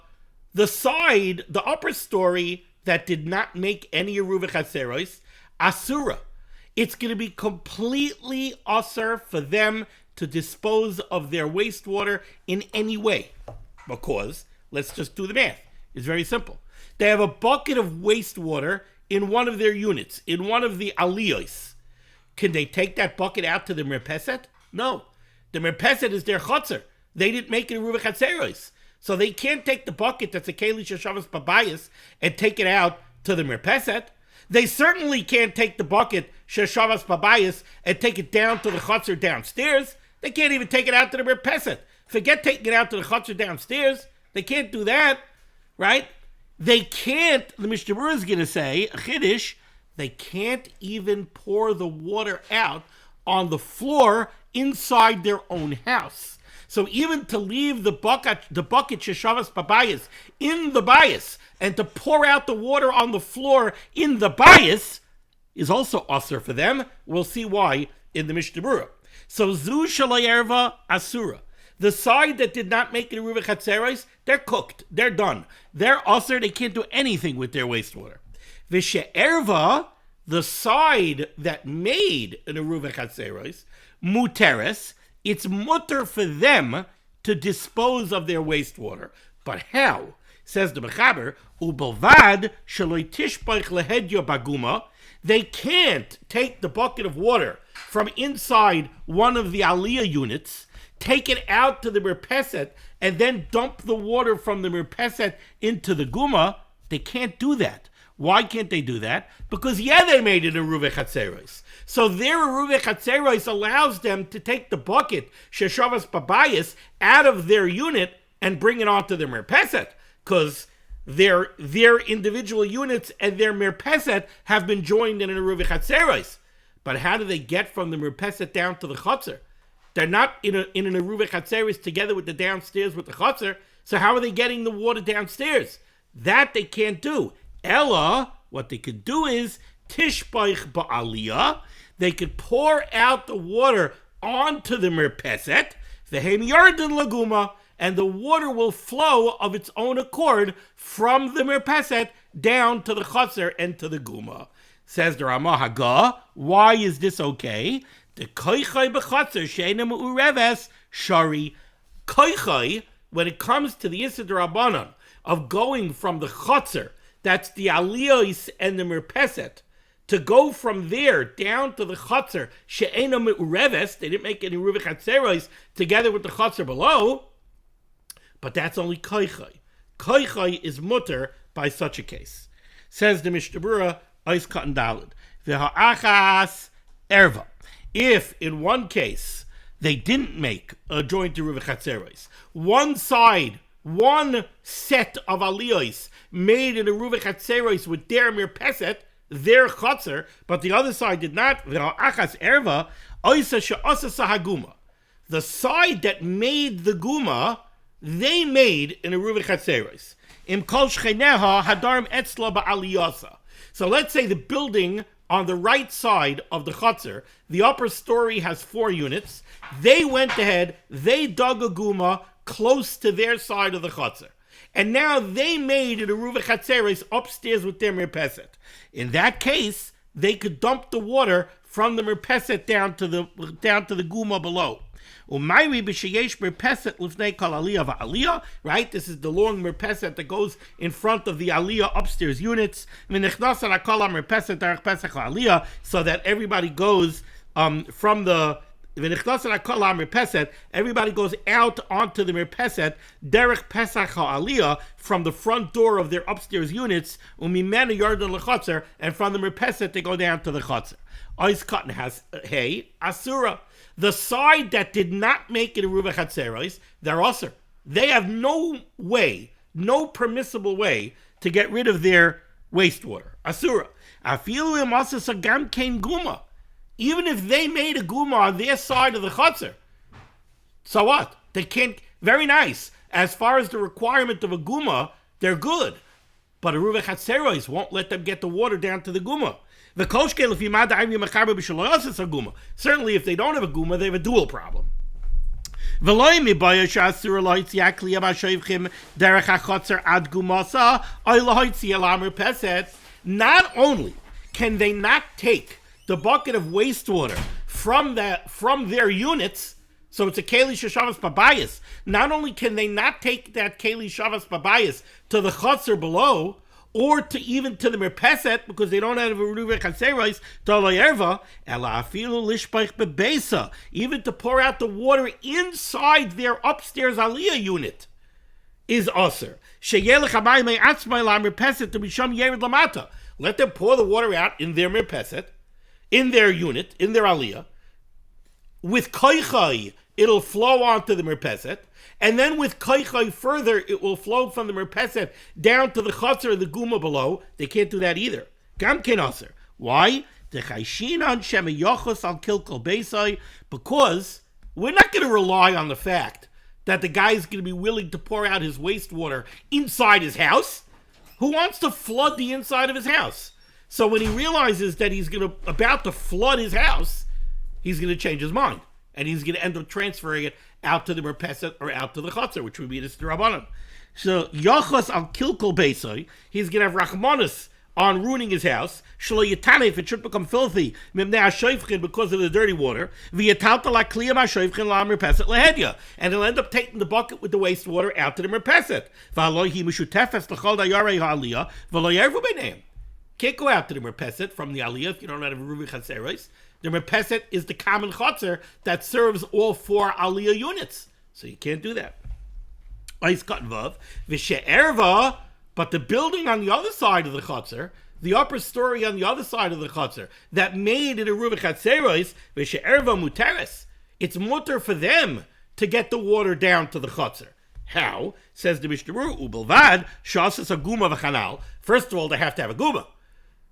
the upper story that did not make any eruv chatzeros, asura. It's going to be completely asur for them to dispose of their wastewater in any way. Because, let's just do the math. It's very simple. They have a bucket of wastewater in one of their units, in one of the aliyos. Can they take that bucket out to the merpeset? No. The merpeset is their chutzner. They didn't make it eruv chatzeros. So they can't take the bucket that's a keli sheshavas babayis and take it out to the merpeset. They certainly can't take the bucket sheshavas babayis and take it down to the chutzner downstairs. They can't even take it out to the merpeset. Forget taking it out to the chutzner downstairs. They can't do that, right? They can't, the Mishnah Berurah is going to say, a chiddush, they can't even pour the water out on the floor inside their own house. So even to leave the bucket sheshavas babayis in the bayis and to pour out the water on the floor in the bayis is also asur for them. We'll see why in the Mishnah Berurah. So zu shaloi erva asura. The side that did not make it eruv chatzeros, they're cooked. They're done. They're asur. They can't do anything with their wastewater. V'she'erva, the side that made an eruv chatzeros, muteres, it's mutter for them to dispose of their wastewater. But how? Says the Mechaber, ubelvad shaloi tishbach lehedya baguma, they can't take the bucket of water from inside one of the aliyah units, take it out to the merpeset, and then dump the water from the merpeset into the guma. They can't do that. Why can't they do that? Because they made it a Eruv Chatzeros. So their Eruv Chatzeros allows them to take the bucket, Sheshavas Babayis, out of their unit and bring it onto their Merpeset. Because their individual units and their Merpeset have been joined in an Eruv Chatzeros. But how do they get from the Merpeset down to the Chotzer? They're not in an Eruv Chatzeros together with the downstairs with the Chotzer. So how are they getting the water downstairs? That they can't do. Ella, what they could do is tishbaich ba'aliyah. They could pour out the water onto the merpeset, v'hem yarden laguma, and the water will flow of its own accord from the merpeset down to the chotzer and to the guma. Says the Ramah Haga, why is this okay? The koichai b'chotzer she'ena me'ureves shari. Koichai, when it comes to the Issa D'Rabbanan of going from the chotzer, that's the aliyos and the merpeset, to go from there down to the chotzer, she'ena me'ureves, they didn't make any Eruv Chatzeros together with the chotzer below, but that's only koichai. Koichai is mutter by such a case. Says the Mishnah Berurah, Ois Katan Daled, v'ha'achas erva. If in one case they didn't make a joint Eruv Chatzeros, one side, one set of aliyos made an Eruv Chatzeros with their merpeset, their chotzer, but the other side did not. V'ha'achas erva, oisa she'asa sahaguma. The side that made the guma, they made an Eruv Chatzeros. Im kol shcheneha hadarm etzla ba'aliyasa. So let's say the building on the right side of the chotzer, the upper story has 4 units. They went ahead, they dug a guma close to their side of the chotzer. And now they made an Eruv Chatzeros upstairs with their merpeset. In that case, they could dump the water from the merpeset down to the guma below. Right? This is the long merpeset that goes in front of the aliyah upstairs units. So that everybody goes from the everybody goes out onto the merpeset, derech pesach ha'aliyah, from the front door of their upstairs units, umimena yarden lechotzer, and from the merpeset they go down to the chotzer. Ois Katan has asura. The side that did not make it a Eruv Chatzeros, they're asur. They have no way, no permissible way to get rid of their wastewater. Asura. Afilu imasas agam kein guma. Even if they made a guma on their side of the chotzer, so what? They can't. Very nice. As far as the requirement of a guma, they're good. But a Eruv Chatzeros won't let them get the water down to the guma. Certainly, if they don't have a guma, they have a dual problem. Not only can they not take the bucket of wastewater from their units, so it's a keli sheshavas babayis. Not only can they not take that keli shavas babayis to the chotzer below, or even to the merpeset, because they don't have a Eruv Chatzeros, to lo'erva, ela afilu lishpaich bebesa, even to pour out the water inside their upstairs aliyah unit is asur. Sheyelech hamayim me'atzmai la merpeset to bisham yered lamata. Let them pour the water out in their merpeset, in their unit, in their aliyah. With koichai, it'll flow onto the merpeset. And then with koichai further, it will flow from the merpeset down to the chotzer and the guma below. They can't do that either. Gam ken aser. Why? Because we're not going to rely on the fact that the guy is going to be willing to pour out his wastewater inside his house. Who wants to flood the inside of his house? So when he realizes that he's about to flood his house, he's going to change his mind. And he's going to end up transferring it out to the merpeset or out to the chotzer, which would be the Rabbanan. So Yachas al Kilkol Beisai, he's going to have Rachmanis on ruining his house. Shlo Yitane, if it should become filthy, Mimnei HaShoifchin, because of the dirty water, V'yatalta la Kliyam HaShoifchin la merpeset lehedya, and he'll end up taking the bucket with the wastewater out to the merpeset. V'aloi hi mishutefes l'chol dayarei ha'aliyah, v'lo yervu b'neim. Can't go out to the merpeset from the aliyah if you don't have a Eruv Chatzeros. The merpeset is the common chotzer that serves all 4 aliyah units. So you can't do that. But the building on the other side of the chotzer, the upper story on the other side of the chutzner, that made it a Eruv Chatzeros, v'she'erva muteres, it's mutter for them to get the water down to the chutzner. How? Says the Mishnah Berurah, ubelvad, shasas aguma v'chanal. First of all, they have to have a guma,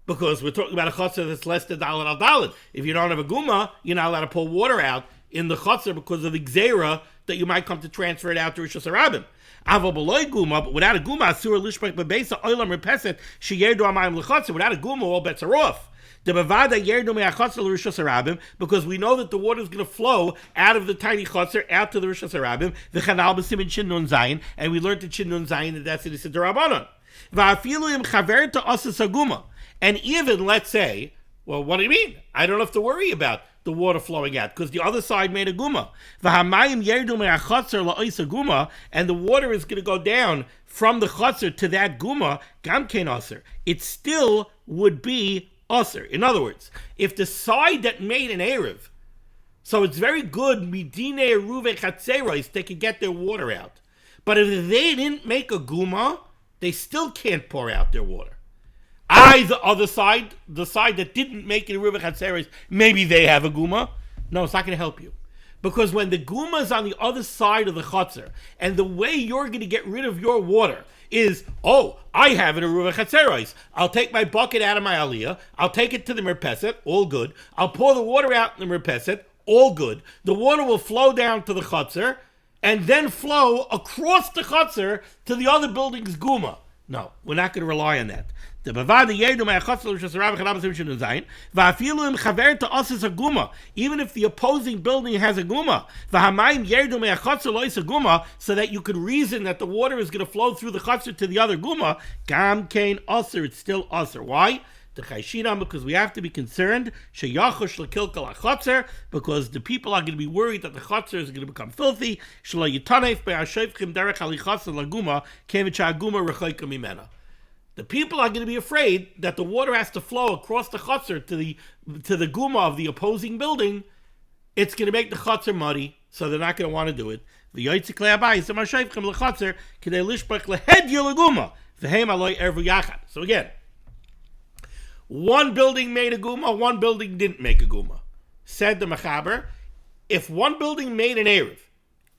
because we're talking about a chutzner that's less than daled al daled. If you don't have a guma, you're not allowed to pull water out in the chutzner because of the gzeira that you might come to transfer it out to Rishus Harabim. Avo b'loy guma, but without a guma, asur lishpek bebeisa oilam repeset sheyerdu amayim l'chutzner. Without a guma, all bets are off. Because we know that the water is going to flow out of the tiny chutzner out to the Rishus Harabim. The chanal b'simin shin nun zayin, and we learned the shin nun zayin, and that's it. It's a derabanan. Va'afilu im chaver to asas aguma. And even, let's say, well, what do you mean? I don't have to worry about the water flowing out because the other side made a guma. V'hamayim yerdu me'achutzner la'ois aguma, and the water is going to go down from the chutzner to that guma. Gam kein aser. It still would be aser. In other words, if the side that made an erev, so it's very good midine eruve chatzeros, they can get their water out. But if they didn't make a guma, they still can't pour out their water. The other side, the side that didn't make it a eruve chatzeros, maybe they have a guma. No, it's not going to help you. Because when the guma is on the other side of the chutzner, and the way you're going to get rid of your water is, I have an eruv chatzeros. I'll take my bucket out of my aliyah. I'll take it to the merpeset, all good. I'll pour the water out in the merpeset, all good. The water will flow down to the chutzner, and then flow across the chutzner to the other building's guma. No, we're not going to rely on that. Even if the opposing building has a guma, so that you could reason that the water is going to flow through the chutzner to the other guma, gam kain aser, it's still aser. Why? Because we have to be concerned because the people are going to be worried that the chutzner is going to become filthy. The people are going to be afraid that the water has to flow across the chutzner to the guma of the opposing building. It's going to make the chutzner muddy, so they're not going to want to do it. So again, one building made a guma, one building didn't make a guma. Said the Mechaber, if one building made an erev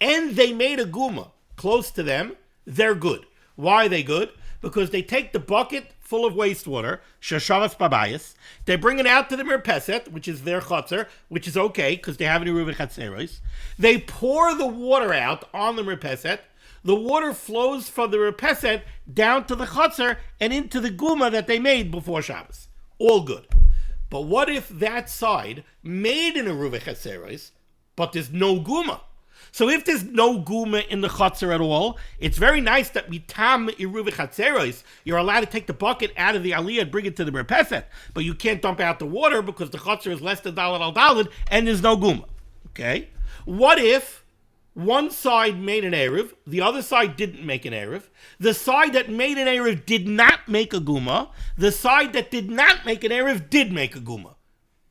and they made a guma close to them, they're good. Why are they good? Because they take the bucket full of wastewater, shashavas babayis, they bring it out to the merpeset, which is their chutzner, which is okay because they have an eruv chatzeros. They pour the water out on the merpeset. The water flows from the merpeset down to the chutzner and into the guma that they made before Shabbos. All good. But what if that side made an eruv chatzeros, but there's no guma? So if there's no guma in the chutzner at all, it's very nice that mitam eruv chatzeros, you're allowed to take the bucket out of the aliyah and bring it to the merpeset, but you can't dump out the water because the chutzner is less than daled al daled and there's no guma. Okay? What if one side made an erev, the other side didn't make an erev, the side that made an erev did not make a guma, the side that did not make an erev did make a guma?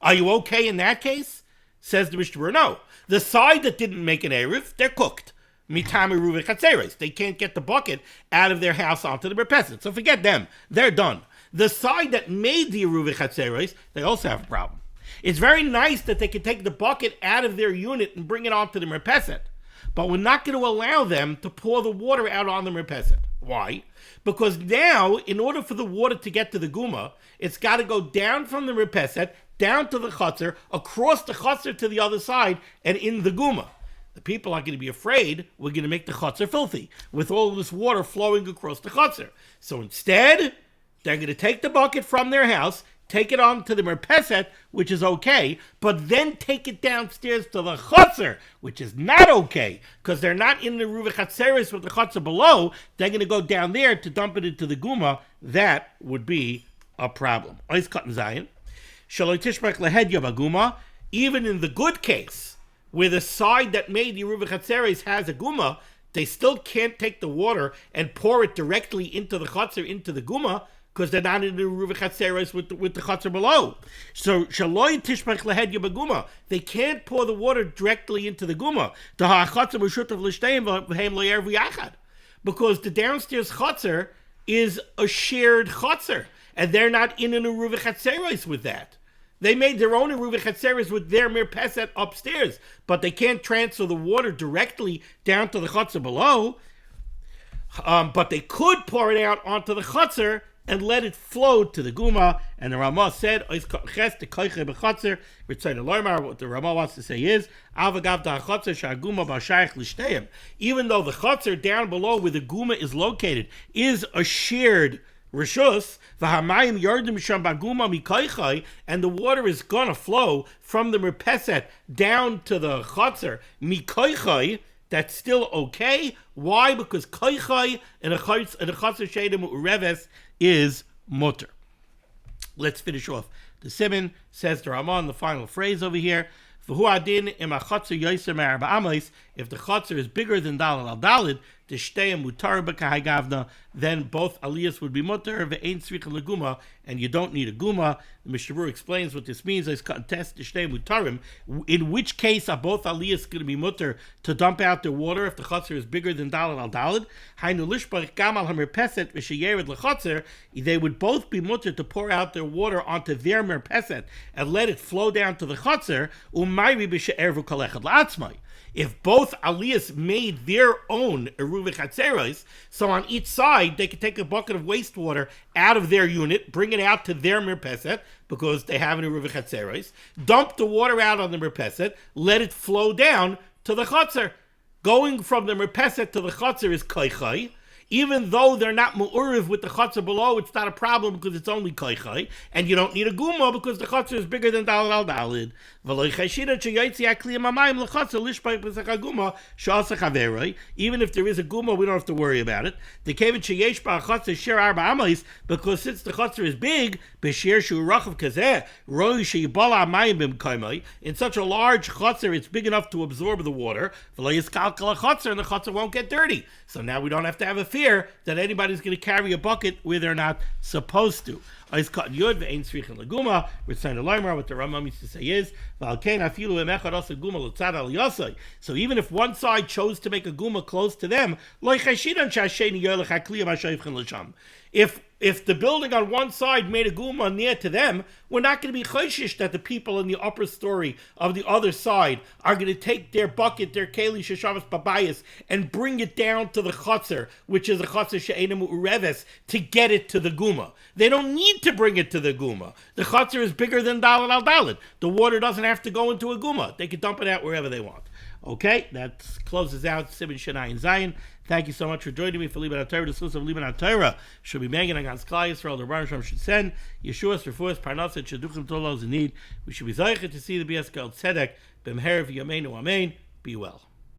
Are you okay in that case? Says the Mishnah Berurah, no. The side that didn't make an erev, they're cooked. Mitam eruv chatzeros. They can't get the bucket out of their house onto the merpeset. So forget them. They're done. The side that made the eruv chatzeros, they also have a problem. It's very nice that they can take the bucket out of their unit and bring it onto the merpeset. But we're not going to allow them to pour the water out on the merpeset. Why? Because now, in order for the water to get to the guma, it's got to go down from the merpeset, down to the chutzner, across the chutzner to the other side, and in the guma. The people are going to be afraid we're going to make the chutzner filthy with all of this water flowing across the chutzner. So instead, they're going to take the bucket from their house, take it on to the merpeset, which is okay, but then take it downstairs to the chutzner, which is not okay, because they're not in the eruv chatzeros with the chutzner below. They're going to go down there to dump it into the guma. That would be a problem. Even in the good case, where the side that made the eruv chatzeros has a guma, they still can't take the water and pour it directly into the chutzner, into the guma, because they're not in the eruv chatzeros with the chutzner below. So shaloi tishmach lehed yabaguma. They can't pour the water directly into the guma. Because the downstairs chutzner is a shared chutzner, and they're not in an Eruv Chatzeros with that. They made their own Eruv Chatzeros with their mirpeset upstairs, but they can't transfer the water directly down to the chutzner below. But they could pour it out onto the chutzner and let it flow to the guma. And the Ramah said, what the Ramah wants to say is, even though the chutzner down below where the guma is located is a shared rishus, and the water is gonna flow from the merpeset down to the chutzner mikoichai, that's still okay. Why? Because koichai and a chutzner sheidim ureves is mutter. Let's finish off. The Siman says the Ramah, the final phrase over here. If the chutzner is bigger than daled al daled, the shteim mutar b'kahagavna, then both aliyas would be mutar ve'ein tzricha leguma, and you don't need a guma. The Mishnah Berurah explains what this means. It's contest the shteim mutarim. In which case are both aliyas going to be mutar to dump out their water if the chutzner is bigger than daled al daled? Hainu lishbarich gamal hamerpeset v'sheyered lechutzner. They would both be mutar to pour out their water onto their merpeset and let it flow down to the chutzner. Umayri b'she'ervu kolechad la'atzmai. If both aliyas made their own eruv chatzeros, so on each side they could take a bucket of wastewater out of their unit, bring it out to their mirpeset because they have an eruv chatzeros, dump the water out on the mirpeset, let it flow down to the chutzner. Going from the mirpeset to the chutzner is koichai. Even though they're not mu'uriv with the chutzner below, it's not a problem because it's only koichai, and you don't need a guma because the chutzner is bigger than daled al daled. Even if there is a guma, we don't have to worry about it. Because since the chutzner is big, in such a large chutzner, it's big enough to absorb the water, and the chutzner won't get dirty. So now we don't have to have a fear that anybody's going to carry a bucket where they're not supposed to. What the Rambam used to say is, so even if one side chose to make a guma close to them, if the building on one side made a guma near to them, we're not going to be choishish that the people in the upper story of the other side are going to take their bucket, their keli sheshavas babayas, and bring it down to the chutzner, which is a chutzner she'enim ureves, to get it to the guma. They don't need to bring it to the guma. The chutzner is bigger than daled al daled. The water doesn't have to go into a guma. They can dump it out wherever they want. Okay, that closes out Siman Shanai and Zion. Thank you so much for joining me for limud HaTorah. The source of limud HaTorah should be megan against Klal Yisrael. The Baruch Hashem should send Yeshua's refuahs parnasset sheduchim to those in need. We should be zeicher to see the BS Gal Tzedek b'mher v'yameinu amen. Be well.